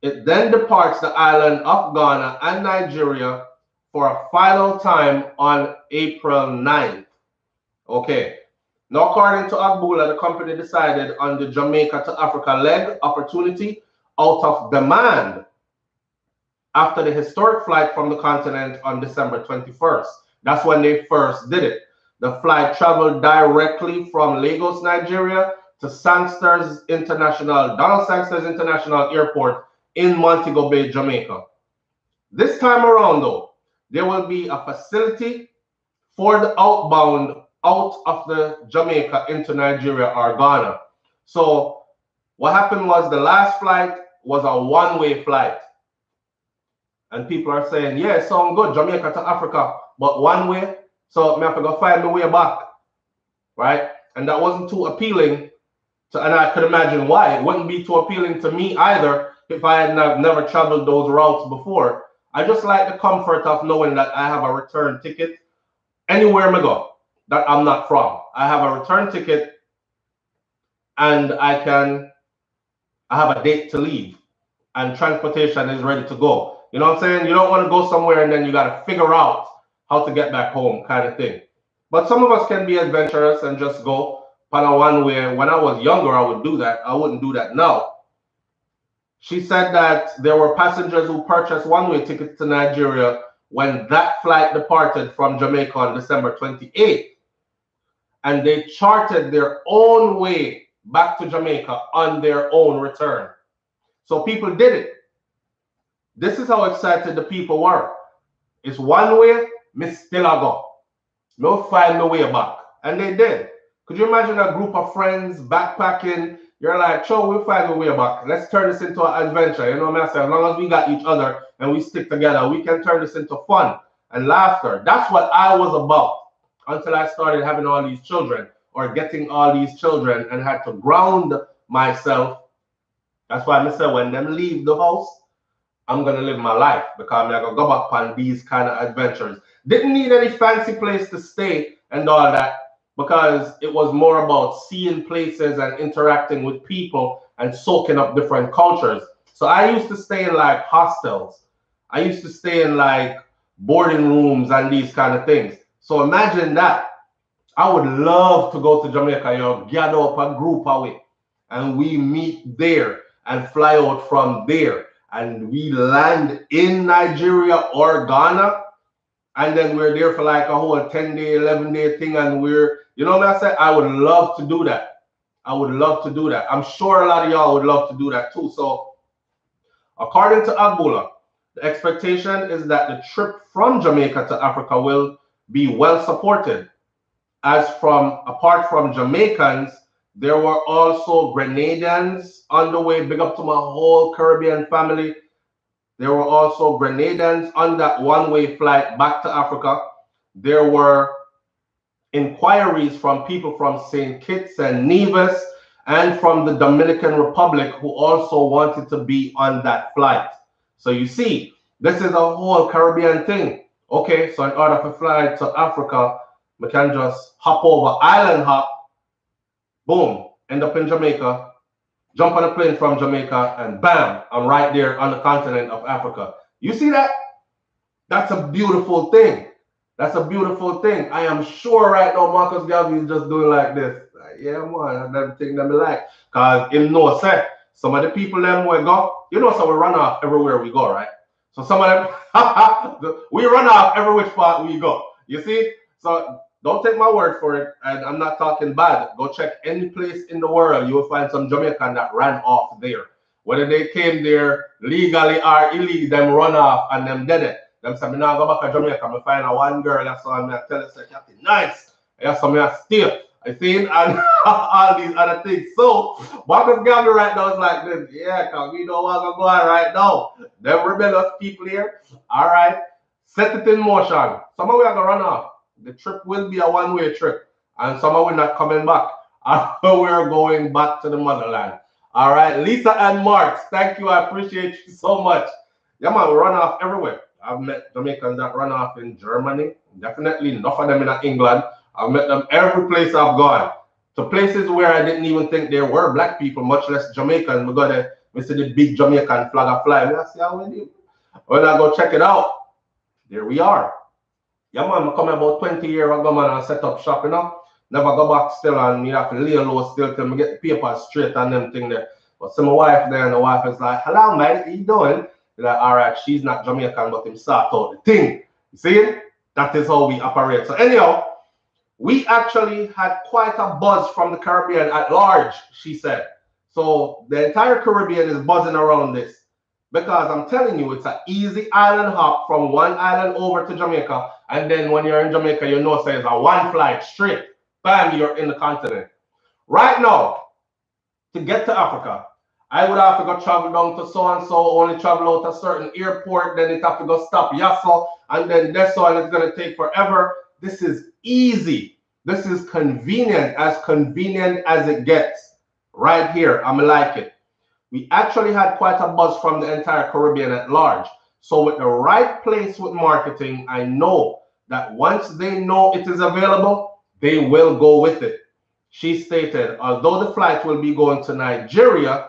It then departs the island of Ghana and Nigeria for a final time on April 9th. Okay. Now, according to Agbula, the company decided on the Jamaica to Africa leg opportunity out of demand after the historic flight from the continent on December 21st. That's when they first did it. The flight traveled directly from Lagos, Nigeria to Donald Sangster's International Airport in Montego Bay, Jamaica. This time around, though, there will be a facility for the outbound out of the Jamaica into Nigeria or Ghana. So what happened was the last flight was a one-way flight. And people are saying, yeah, it sounds good, Jamaica to Africa, but one way, so I have to go find my way back, right? And that wasn't too appealing, and I could imagine why. It wouldn't be too appealing to me either if I had never traveled those routes before. I just like the comfort of knowing that I have a return ticket anywhere I go that I'm not from. I have a return ticket and I have a date to leave and transportation is ready to go. You know what I'm saying? You don't want to go somewhere and then you got to figure out how to get back home kind of thing. But some of us can be adventurous and just go on a one-way. When I was younger, I would do that. I wouldn't do that now. She said that there were passengers who purchased one-way tickets to Nigeria when that flight departed from Jamaica on December 28th. And they charted their own way back to Jamaica on their own return. So people did it. This is how excited the people were. It's one way, me still a go. No find no way back. And they did. Could you imagine a group of friends backpacking? You're like, "Cho, we'll find a way back. Let's turn this into an adventure." You know what I'm saying? As long as we got each other and we stick together, we can turn this into fun and laughter. That's what I was about until I started having all these children or getting all these children and had to ground myself. That's why I said when them leave the house, I'm going to live my life because I'm going to go back on these kind of adventures. Didn't need any fancy place to stay and all that. because it was more about seeing places and interacting with people and soaking up different cultures. So I used to stay in like hostels. I used to stay in like boarding rooms and these kind of things. So imagine that. I would love to go to Jamaica, gather up a group away and we meet there and fly out from there and we land in Nigeria or Ghana, and then we're there for like a whole 10-day, 11-day thing, and you know what I said? I would love to do that. I would love to do that. I'm sure a lot of y'all would love to do that too. So according to Agbula, the expectation is that the trip from Jamaica to Africa will be well supported. Apart from Jamaicans, there were also Grenadians on the way. Big up to my whole Caribbean family. There were also Grenadians on that one-way flight back to Africa. There were inquiries from people from St. Kitts and Nevis and from the Dominican Republic who also wanted to be on that flight. So you see, this is a whole Caribbean thing. Okay, so in order to fly to Africa, we can just hop over, island hop, boom, end up in Jamaica, jump on a plane from Jamaica, and bam, I'm right there on the continent of Africa. You see that? That's a beautiful thing. That's a beautiful thing. I am sure right now Marcus Garvey is just doing like this. Like, yeah, man, that's the thing that me like. Because him know, say, some of the people them we go, you know, so we run off everywhere we go, right? So some of them, we run off every which part we go. You see? So don't take my word for it, and I'm not talking bad. Go check any place in the world. You will find some Jamaican that ran off there. Whether they came there legally or illegally, them run off and them did it. Them say, me now go back to Jamaica. I find a one girl that's why I tell her, say, Captain, nice. That's something I steal. I seen and all these other things. So Marcus Garvey right now is like this. Yeah, because we know what's going on right now. Them rebellious people here. All right. Set it in motion. Some of we are going to run off. The trip will be a one-way trip. And some of we not coming back. We're going back to the motherland. All right. Lisa and Marks, thank you. I appreciate you so much. Yeah, man, we run off everywhere. I've met Jamaicans that run off in Germany. Definitely enough of them in England. I've met them every place I've gone. To places where I didn't even think there were black people, much less Jamaicans. We see the big Jamaican flag fly. I see how we do. When I go check it out, there we are. Yeah, man, I come about 20 years ago, man, and set up shop, you know. Never go back still, and you have to lay low still till me get the papers straight and them thing there. But see my wife there, and the wife is like, hello, mate, how you doing? You're like, all right, she's not Jamaican, but him sort out the thing. You see? That is how we operate. So anyhow, we actually had quite a buzz from the Caribbean at large, she said. So the entire Caribbean is buzzing around this. Because I'm telling you, it's an easy island hop from one island over to Jamaica. And then when you're in Jamaica, you know, say it's a one flight straight. Bam, you're in the continent. Right now, to get to Africa, I would have to go travel down to so-and-so, only travel out a certain airport, then it have to go stop Yasso, and then Deso, and it's going to take forever. This is easy. This is convenient as it gets. Right here, I'm like it. We actually had quite a buzz from the entire Caribbean at large. So with the right place with marketing, I know that once they know it is available, they will go with it. She stated, although the flight will be going to Nigeria,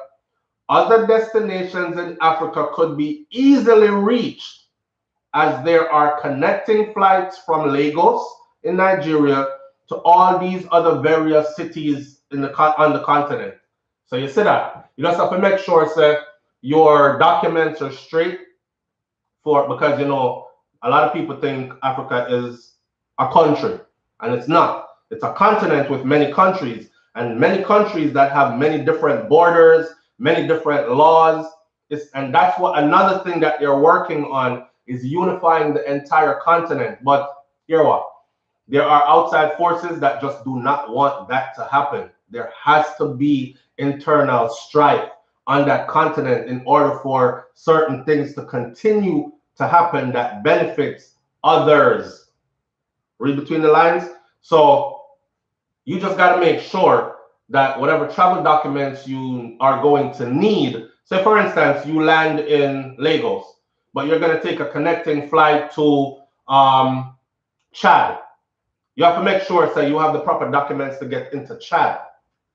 other destinations in Africa could be easily reached as there are connecting flights from Lagos in Nigeria to all these other various cities on the continent. So you see that. You just have to make sure that your documents are straight because, you know, a lot of people think Africa is a country, and it's not. It's a continent with many countries, and many countries that have many different borders, many different laws. And that's what another thing that they're working on is unifying the entire continent. But hear what? There are outside forces that just do not want that to happen. There has to be internal strife on that continent in order for certain things to continue to happen that benefits others. Read between the lines. So you just got to make sure that whatever travel documents you are going to need, say for instance, you land in Lagos, but you're going to take a connecting flight to Chad. You have to make sure so you have the proper documents to get into Chad.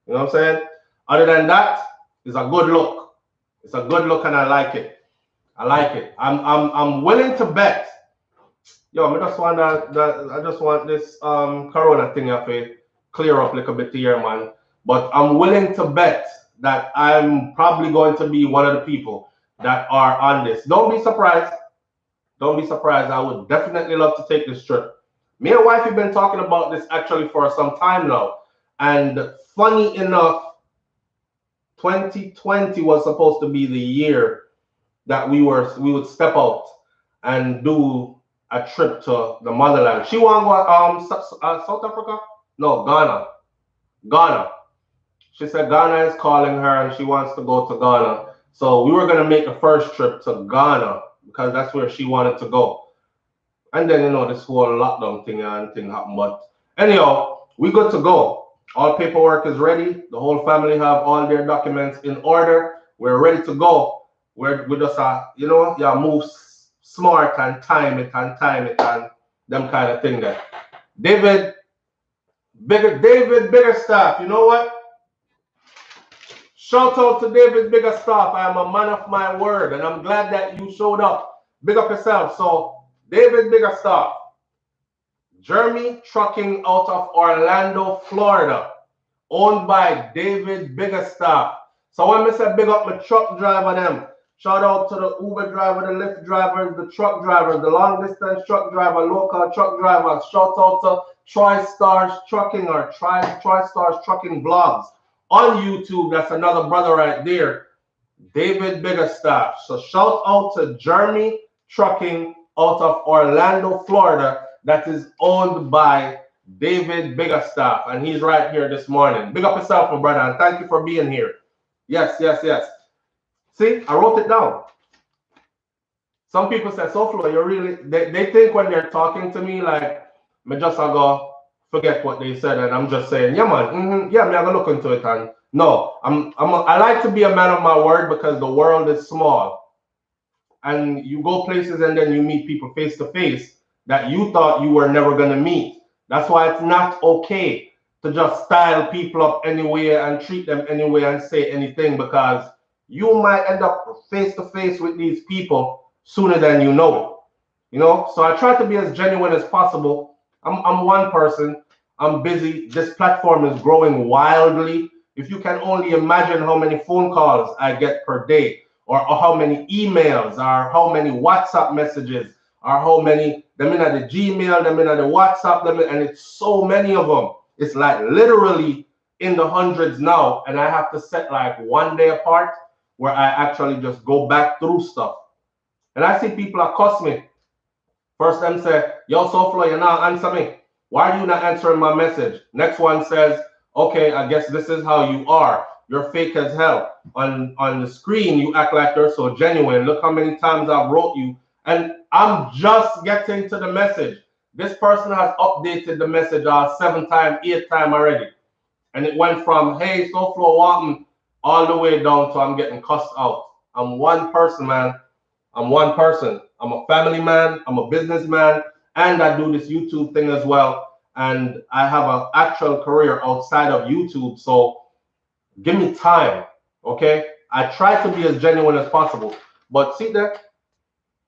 You know what I'm saying? Other than that, it's a good look. It's a good look and I like it. I like it. I'm willing to bet. Yo, I just want I just want this corona thing to clear up a little bit here, man. But I'm willing to bet that I'm probably going to be one of the people that are on this. Don't be surprised. Don't be surprised. I would definitely love to take this trip. Me and wife have been talking about this actually for some time now. And funny enough, 2020 was supposed to be the year that we would step out and do a trip to the motherland. She want to go South Africa? No, Ghana. Ghana. She said Ghana is calling her and she wants to go to Ghana. So we were gonna make the first trip to Ghana because that's where she wanted to go. And then, you know, this whole lockdown thing happened. But anyhow, we good to go. All paperwork is ready. The whole family have all their documents in order. We're ready to go. We're just, you know, yeah, move smart and time it and them kind of thing there. David Biggerstaff, you know what? Shout out to David Biggerstaff. I am a man of my word, and I'm glad that you showed up. Big up yourself. So, David Biggerstaff, Jeremy Trucking out of Orlando, Florida, owned by David Biggerstaff. So when I say big up my truck driver them, shout out to the Uber driver, the Lyft drivers, the truck drivers, the long distance truck driver, local truck drivers. Shout out to TriStars Trucking or TriStars Trucking Vlogs on YouTube. That's another brother right there, David Biggerstaff. So shout out to Jeremy Trucking out of Orlando, Florida, that is owned by David Biggerstaff, and he's right here this morning. Big up yourself, my brother, and thank you for being here. Yes. See, I wrote it down. Some people say, SouFlo, you're really, they think when they're talking to me, like, me just go forget what they said, and I'm just saying, yeah, man, yeah, me I go look into it, and no, I like to be a man of my word because the world is small. And you go places and then you meet people face to face that you thought you were never going to meet. That's why it's not okay to just style people up anyway and treat them anyway and say anything, because you might end up face to face with these people sooner than you know it. You know, so I try to be as genuine as possible. I'm one person. I'm busy. This platform is growing wildly. If you can only imagine how many phone calls I get per day, or how many emails, or how many WhatsApp messages, or how many, them in the Gmail, them in the WhatsApp, and it's so many of them. It's like literally in the hundreds now, and I have to set like one day apart where I actually just go back through stuff. And I see people accost me. First them say, yo, SouFlo, you're not answering me. Why are you not answering my message? Next one says, okay, I guess this is how you are. You're fake as hell. On the screen, you act like you're so genuine. Look how many times I've wrote you. And I'm just getting to the message. This person has updated the message 7 times, 8 times already. And it went from, hey, SouFlo, walking, all the way down to I'm getting cussed out. I'm one person, man. I'm one person. I'm a family man. I'm a businessman. And I do this YouTube thing as well. And I have an actual career outside of YouTube. So give me time, okay? I try to be as genuine as possible. But see there,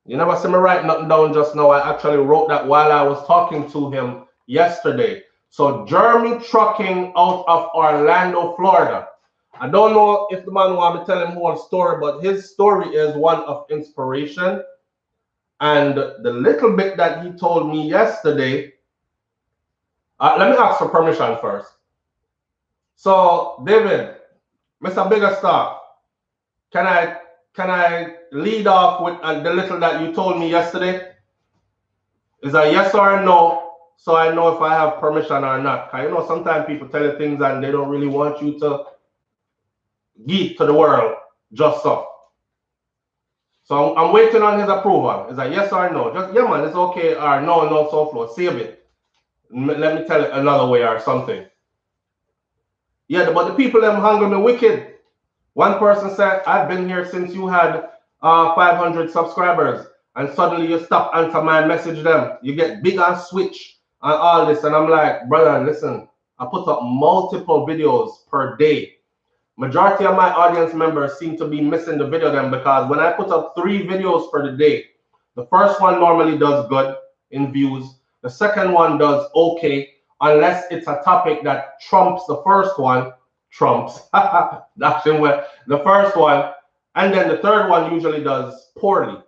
you never see me write nothing down just now. I actually wrote that while I was talking to him yesterday. So Jeremy Trucking out of Orlando, Florida. I don't know if the man want me to tell him whole story, but his story is one of inspiration. And the little bit that he told me yesterday, let me ask for permission first. So David, Mr. Biggerstaff, can I lead off with the little that you told me yesterday? Is a yes or a no, so I know if I have permission or not? Because you know sometimes people tell you things and they don't really want you to geek to the world just so. So I'm waiting on his approval. Is a yes or no? Just yeah, man, it's okay, or no, SouFlo, save it. Let me tell it another way or something. Yeah, but the people them handle me wicked. One person said, I've been here since you had 500 subscribers, and suddenly you stop answer my message them. You get big and switch and all this. And I'm like, brother, listen, I put up multiple videos per day. Majority of my audience members seem to be missing the video then, because when I put up 3 videos for the day, the first one normally does good in views. The second one does okay, unless it's a topic that trumps the first one. Trumps. That's the first one. And then the third one usually does poorly.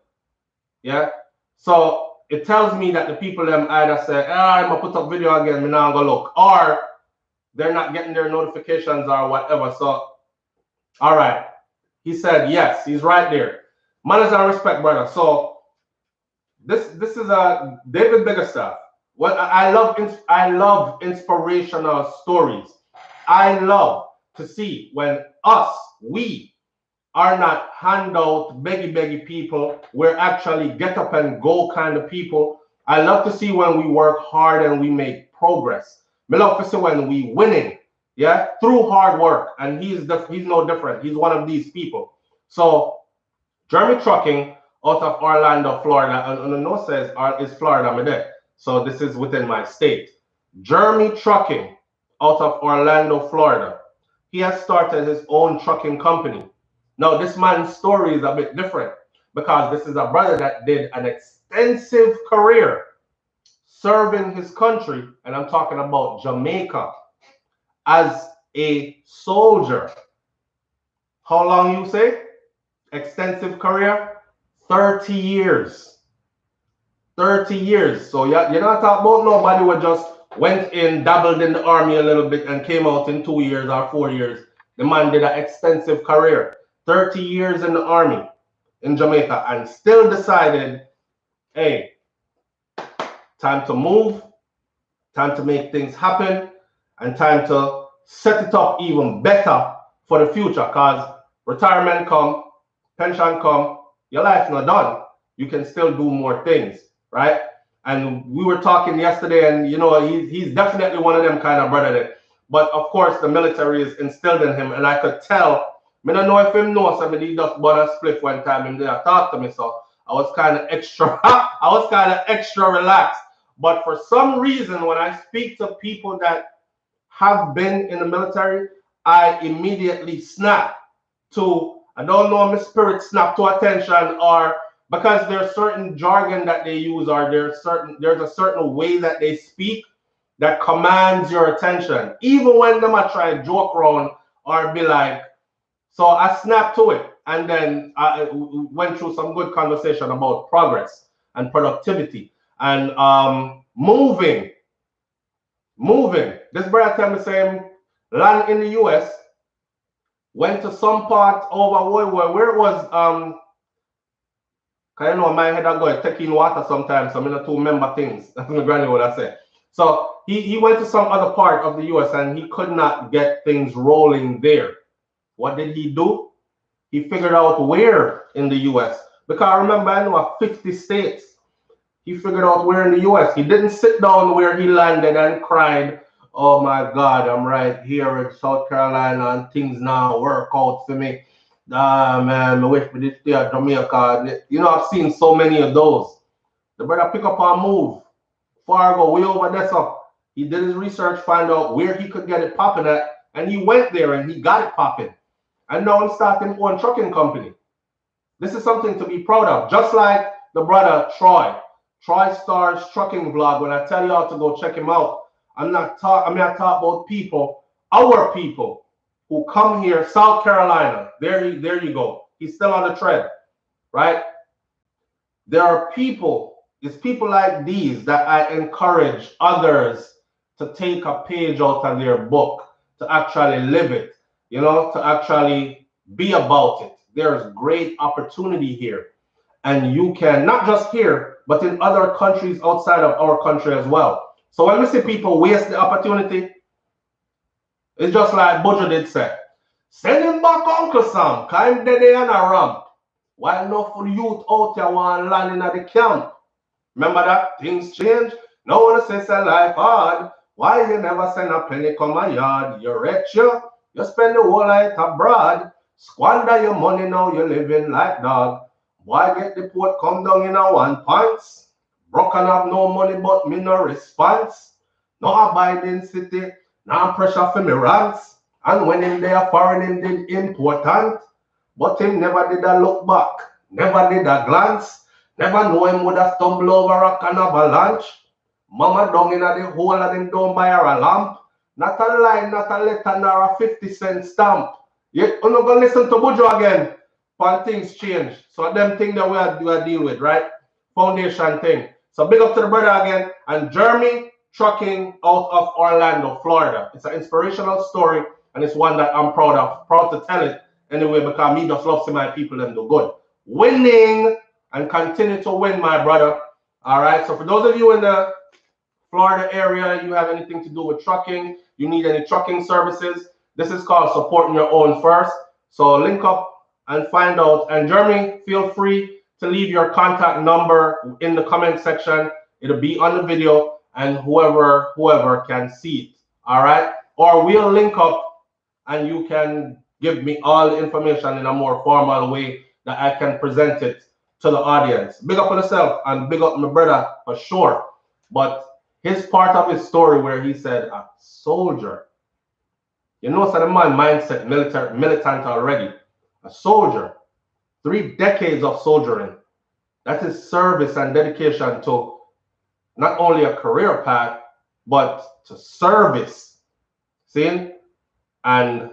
Yeah. So it tells me that the people them either say, I'm gonna put up video again, me now go look, or they're not getting their notifications or whatever. So, all right. He said yes, he's right there. Manners and respect, brother. So this is a David Biggerstaff. What I love inspirational stories. I love to see when we are not handout beggy people. We're actually get up and go kind of people. I love to see when we work hard and we make progress. I love to see when we winning, yeah, through hard work. And he's no different. He's one of these people. So Jeremy Trucking out of Orlando, Florida, and the note says is Florida, I'm there. So this is within my state. Jeremy Trucking out of Orlando, Florida. He has started his own trucking company. Now, this man's story is a bit different because this is a brother that did an extensive career serving his country, and I'm talking about Jamaica, as a soldier. How long you say? Extensive career? 30 years. 30 years. So you're not talking about nobody who just went in, dabbled in the army a little bit, and came out in 2 years or 4 years. The man did an extensive career. 30 years in the army in Jamaica, and still decided, hey, time to move, time to make things happen, and time to set it up even better for the future, because retirement come, pension come, your life's not done. You can still do more things, right? And we were talking yesterday, and you know, he's definitely one of them kind of brother. But of course, the military is instilled in him, and I could tell. I don't know if him knows somebody he just bought a split one time and they talked to me, so I was kind of extra relaxed. But for some reason, when I speak to people that have been in the military, I immediately snap to, I don't know, my spirit snap to attention, or because there's certain jargon that they use, or there's a certain way that they speak that commands your attention, even when them I try joke around or be like. So I snapped to it, and then I went through some good conversation about progress and productivity and moving. This brother tell me saying land in the US, went to some part over where it was. Cause you know my head I go taking water sometimes, so I'm not to remember things. That's my granny what I said. So he went to some other part of the US and he could not get things rolling there. What did he do? He figured out where in the US. Because remember, I know 50 states. He figured out where in the US. He didn't sit down where he landed and cried, oh my God, I'm right here in South Carolina and things now work out for me. Ah, man, I wish we did stay at Jamaica. You know, I've seen so many of those. The brother pick up and move. Fargo, way over there. So he did his research, find out where he could get it popping at, and he went there and he got it popping. And now I'm starting one trucking company. This is something to be proud of. Just like the brother Troy Star's trucking vlog. When I tell y'all to go check him out, I'm not talking about people, our people who come here, South Carolina. There you go. He's still on the tread, right? There are people, it's people like these that I encourage others to take a page out of their book, to actually live it. You know, to actually be about it. There's great opportunity here. And you can, not just here, but in other countries outside of our country as well. So when we see people waste the opportunity, it's just like Bojo did say, send him back Uncle Sam, because him dead on a ramp. Why not for the youth out there want landing at the camp? Remember that? Things change. No one says a life hard. Why you never send a penny come my yard? You're rich, you spend the whole life abroad. Squander your money now, you're living like dog. Why get the port come down in a 1 points? Broke and have no money, but me no response. No abiding city, no pressure for me rants. And when him there foreign, him did important. But him never did a look back, never did a glance. Never know him would have stumbled over a can avalanche. Mama down in the hole and him don't buy her a lamp. Not a line, not a letter, nor a 50-cent stamp. Yet, you're not going to listen to Bujo again. But things change. So them things that we are deal with, right? Foundation thing. So big up to the brother again. And Jeremy trucking out of Orlando, Florida. It's an inspirational story, and it's one that I'm proud of. Proud to tell it anyway, because me just love to see my people and do good. Winning and continue to win, my brother. All right. So for those of you in the Florida area, you have anything to do with trucking, you need any trucking services, this is called supporting your own first. So link up and find out. And Jeremy, feel free to leave your contact number in the comment section. It'll be on the video, and whoever can see it. All right. Or we'll link up and you can give me all the information in a more formal way that I can present it to the audience. Big up on yourself and big up my brother for sure. But his part of his story where he said a soldier. You know, so the man mindset militant already. A soldier. 3 decades of soldiering. That is service and dedication to not only a career path, but to service. See? And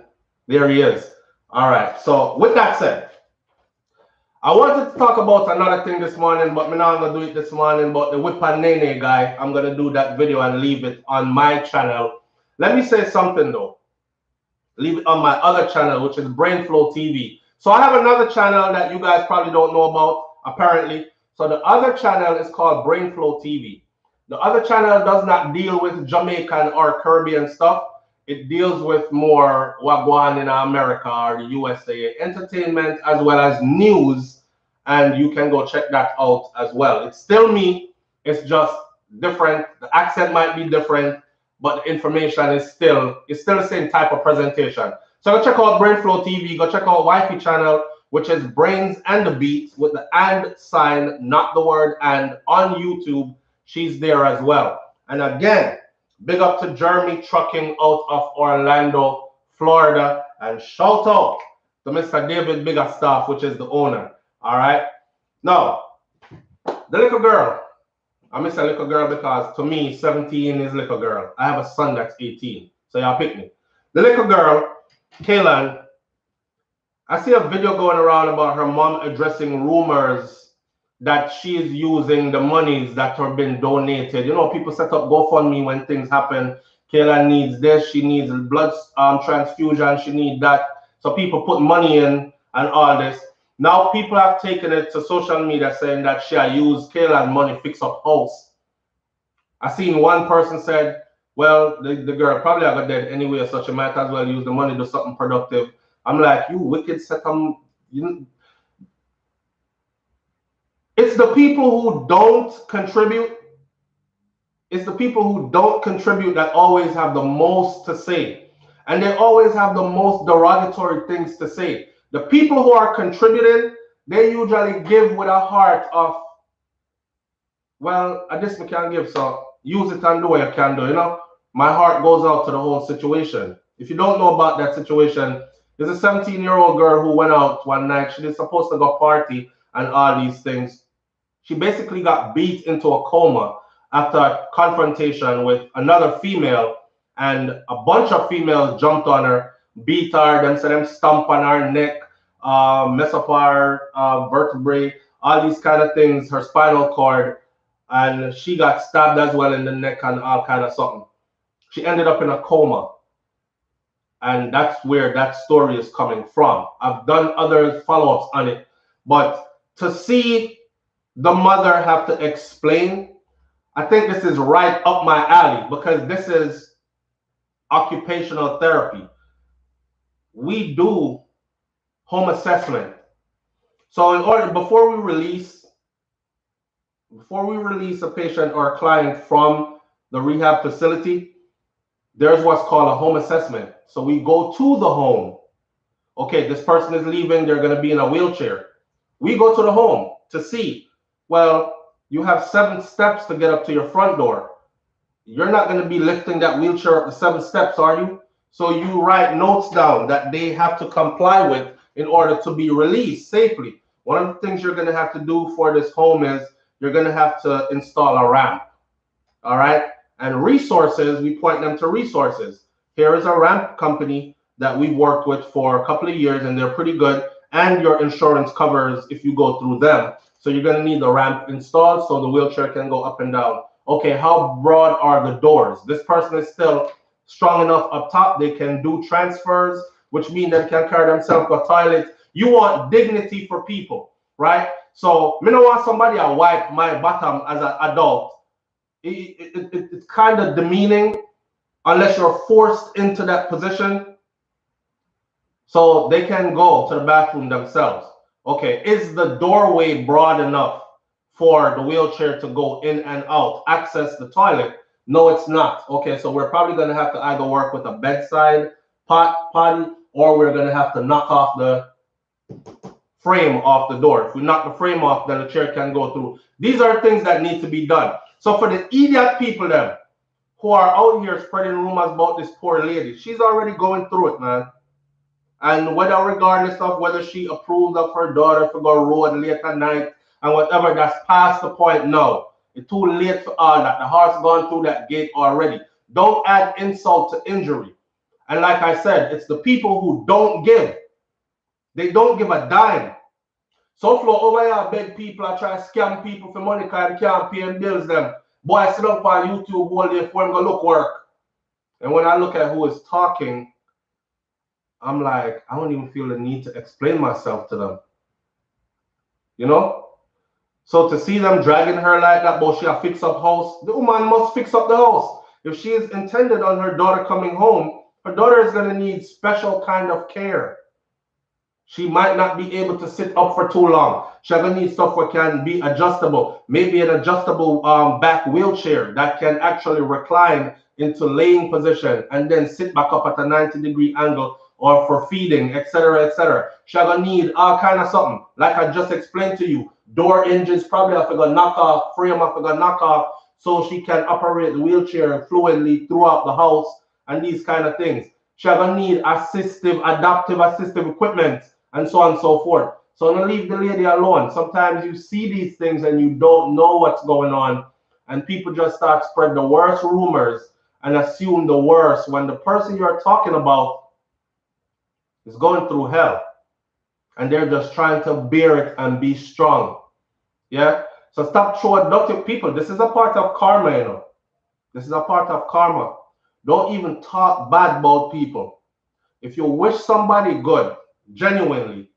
there he is. All right. So with that said, I wanted to talk about another thing this morning, but I'm not going to do it this morning. But the Whip and Nene guy, I'm going to do that video and leave it on my channel. Let me say something though. Leave it on my other channel, which is SouFLoTV. So I have another channel that you guys probably don't know about, apparently. So the other channel is called SouFLoTV. The other channel does not deal with Jamaican or Caribbean stuff. It deals with more what go on in America or the USA, entertainment as well as news, and you can go check that out as well. It's still me, it's just different. The accent might be different, but the information is still the same type of presentation. So go check out SouFLoTV, go check out Wifey channel, which is Brains and the Beats with the and sign, not the word and, on YouTube. She's there as well. And again, big up to Jeremy trucking out of Orlando, Florida, and shout out to Mr. David Biggerstaff, which is the owner. All right. Now, the little girl. I miss a little girl because to me, 17 is little girl. I have a son that's 18. So y'all pick me. The little girl, Kaylin, I see a video going around about her mom addressing rumors that she is using the monies that have been donated. You know, people set up GoFundMe when things happen. Kayla needs this, she needs blood transfusion, she needs that. So people put money in and all this. Now people have taken it to social media saying that she used Kayla's money fix up house. I seen one person said, well, the girl probably got dead anyway, so she might as well use the money to do something productive. I'm like, you wicked second, you. It's the people who don't contribute. It's the people who don't contribute that always have the most to say. And they always have the most derogatory things to say. The people who are contributing, they usually give with a heart of, well, I just can't give, so use it and do what you can do. You know, my heart goes out to the whole situation. If you don't know about that situation, there's a 17-year-old girl who went out one night. She was supposed to go party and all these things. She basically got beat into a coma after a confrontation with another female, and a bunch of females jumped on her, beat her, them said them stomp on her neck, mess up her vertebrae, all these kind of things, her spinal cord, and she got stabbed as well in the neck and all kind of something. She ended up in a coma. And that's where that story is coming from. I've done other follow-ups on it, but to see the mother have to explain, I think this is right up my alley because this is occupational therapy. We do home assessment. So in order, before we release a patient or a client from the rehab facility, there's what's called a home assessment. So we go to the home. Okay, this person is leaving, they're going to be in a wheelchair. We go to the home to see, well, You have 7 steps to get up to your front door. You're not going to be lifting that wheelchair up the 7 steps, are you? So you write notes down that they have to comply with in order to be released safely. One of the things you're going to have to do for this home is you're going to have to install a ramp. All right. And resources, we point them to resources. Here is a ramp company that we worked with for a couple of years, and they're pretty good. And your insurance covers if you go through them. So you're going to need the ramp installed so the wheelchair can go up and down. Okay, how broad are the doors? This person is still strong enough up top. They can do transfers, which means they can carry themselves to a toilet. You want dignity for people, right? So me don't want somebody to wipe my bottom as an adult. It's kind of demeaning unless you're forced into that position. So they can go to the bathroom themselves. Okay, is the doorway broad enough for the wheelchair to go in and out, access the toilet? No, it's not. Okay, so we're probably going to have to either work with a bedside potty, or we're going to have to knock off the frame off the door. If we knock the frame off, then the chair can go through. These are things that need to be done. So for the idiot people then who are out here spreading rumors about this poor lady, she's already going through it, man. And regardless of whether she approved of her daughter to go road late at night and whatever, that's past the point now. It's too late for all that. The horse gone through that gate already. Don't add insult to injury. And like I said, it's the people who don't give. They don't give a dime. SouFlo over here beg people, I try to scam people for money because they can't pay bills them. Boy, I sit up on YouTube all day for him to look work. And when I look at who is talking, I'm like, I don't even feel the need to explain myself to them. You know? So to see them dragging her like that, but she'll fix up house, the woman must fix up the house. If she is intended on her daughter coming home, her daughter is going to need special kind of care. She might not be able to sit up for too long. She's going to need stuff that can be adjustable. Maybe an adjustable back wheelchair that can actually recline into laying position and then sit back up at a 90-degree angle, or for feeding, etc., etc. She's going to need all kind of something. Like I just explained to you, door hinges probably have to go knock off, frame have to go knock off, so she can operate the wheelchair fluidly throughout the house and these kind of things. She's going to need adaptive assistive equipment, and so on and so forth. So don't leave the lady alone. Sometimes you see these things and you don't know what's going on, and people just start spread the worst rumors and assume the worst when the person you're talking about is going through hell, and they're just trying to bear it and be strong. Yeah? So stop throwing dirt at people. This is a part of karma, you know. This is a part of karma. Don't even talk bad about people. If you wish somebody good, genuinely,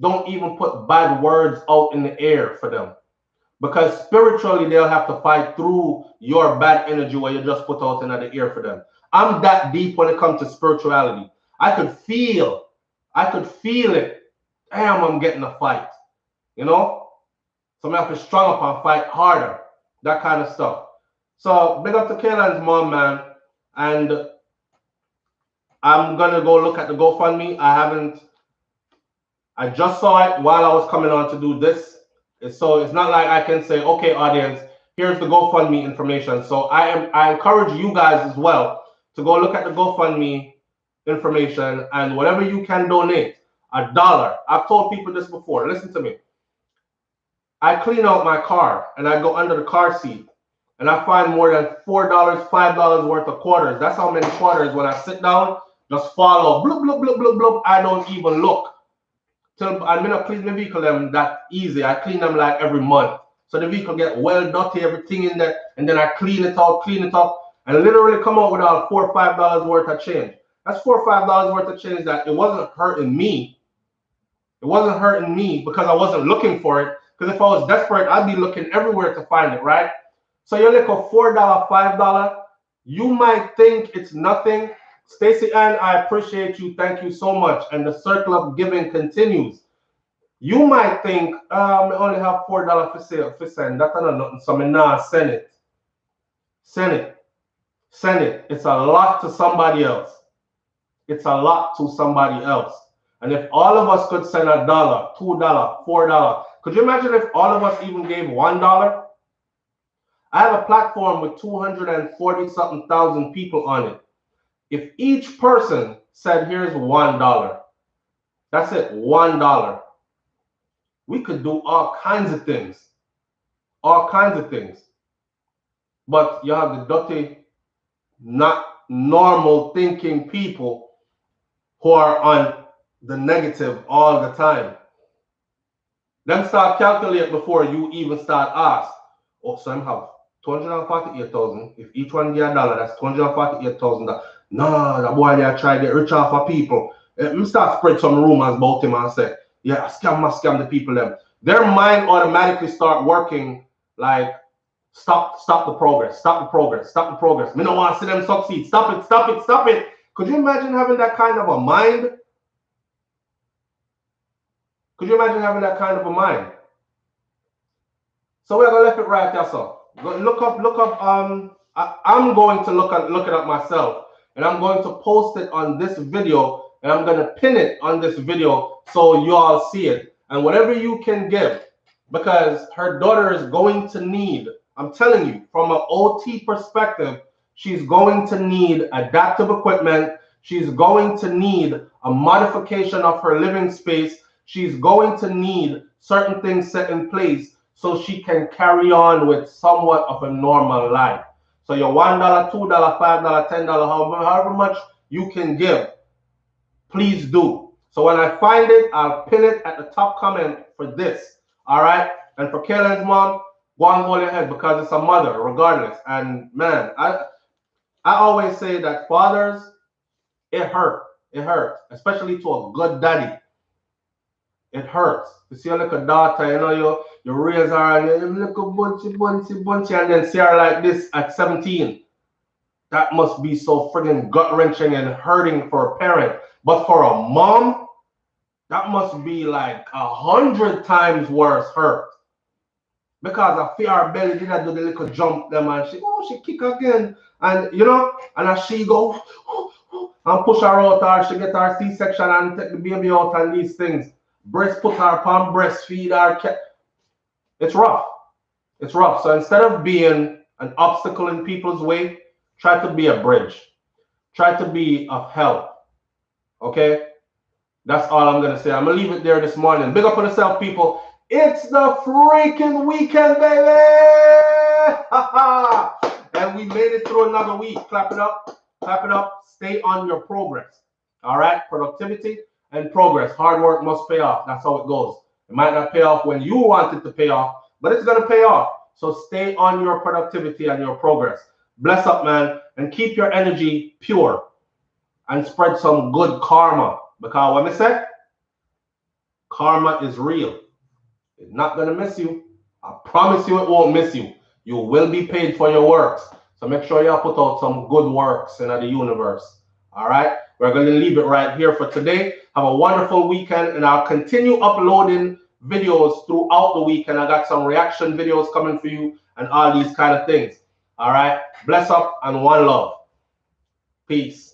don't even put bad words out in the air for them. Because spiritually, they'll have to fight through your bad energy where you just put out in the air for them. I'm that deep when it comes to spirituality. I could feel it. Damn, I'm getting a fight. You know? So I have to strong up and fight harder. That kind of stuff. So big up to Kaylan's mom, man. And I'm gonna go look at the GoFundMe. I just saw it while I was coming on to do this. So it's not like I can say, okay, audience, here's the GoFundMe information. So I encourage you guys as well to go look at the GoFundMe information, and whatever you can donate, $1. I've told people this before. Listen to me. I clean out my car and I go under the car seat and I find more than $4, $5 worth of quarters. That's how many quarters when I sit down just fall out. Bloop, bloop, bloop, bloop, bloop. I don't even look. Till I'm gonna clean the vehicle them that easy. I clean them like every month. So the vehicle get well dirty, everything in there, and then I clean it up, and literally come out with all $4 or $5 worth of change. That's $4 or $5 worth of change that it wasn't hurting me. It wasn't hurting me because I wasn't looking for it. Because if I was desperate, I'd be looking everywhere to find it, right? So you're like a $4, $5. You might think it's nothing. Stacy Ann, I appreciate you. Thank you so much. And the circle of giving continues. You might think, I only have $4 for send. That's not nothing. So I'm now send it. Send it. Send it. It's a lot to somebody else. It's a lot to somebody else. And if all of us could send $1, $2, $4, could you imagine if all of us even gave $1? I have a platform with 240 something thousand people on it. If each person said, here's $1, that's it, $1. We could do all kinds of things. All kinds of things. But you have the dirty, not normal thinking people who are on the negative all the time. Them start calculate before you even start ask. Oh, so I have 248,000. If each one get $1, that's 248,000. No, that boy there try to get rich off of people. Me start spread some rumors about him and say, yeah, scam the people them. Their mind automatically start working like, stop the progress, stop the progress, stop the progress. Me don't want to see them succeed. Stop it, stop it, stop it. Could you imagine having that kind of a mind? Could you imagine having that kind of a mind? So we're gonna left it right there, so look up. I'm going to look it up myself, and I'm going to post it on this video, and I'm gonna pin it on this video so you all see it. And whatever you can give, because her daughter is going to need, I'm telling you, from an OT perspective, she's going to need adaptive equipment. She's going to need a modification of her living space. She's going to need certain things set in place so she can carry on with somewhat of a normal life. So your $1, $2, $5, $10, however much you can give, please do. So when I find it, I'll pin it at the top comment for this. All right? And for Kaylen's mom, go and hold your head because it's a mother, regardless. And man, I always say that fathers, it hurts. It hurts, especially to a good daddy. It hurts. You see a little daughter, you know, you raise her and you look a bunchy, and then see her like this at 17. That must be so friggin' gut-wrenching and hurting for a parent. But for a mom, that must be like 100 times worse hurt. Because I feel her belly did not do the little jump them and she kick again. And you know, and as she go and push her out, or she get her C-section and take the baby out and these things. Breast put her palm, breastfeed her. It's rough. It's rough. So instead of being an obstacle in people's way, try to be a bridge. Try to be of help. Okay? That's all I'm going to say. I'm going to leave it there this morning. Big up on yourself, people. It's the freaking weekend, baby! And we made it through another week. Clap it up. Clap it up. Stay on your progress. All right? Productivity and progress. Hard work must pay off. That's how it goes. It might not pay off when you want it to pay off, but it's going to pay off. So stay on your productivity and your progress. Bless up, man, and keep your energy pure and spread some good karma. Because what I say, karma is real. It's not going to miss you. I promise you it won't miss you. You will be paid for your works. So make sure you put out some good works in the universe. All right? We're going to leave it right here for today. Have a wonderful weekend, and I'll continue uploading videos throughout the week. And I got some reaction videos coming for you and all these kind of things. All right? Bless up and one love. Peace.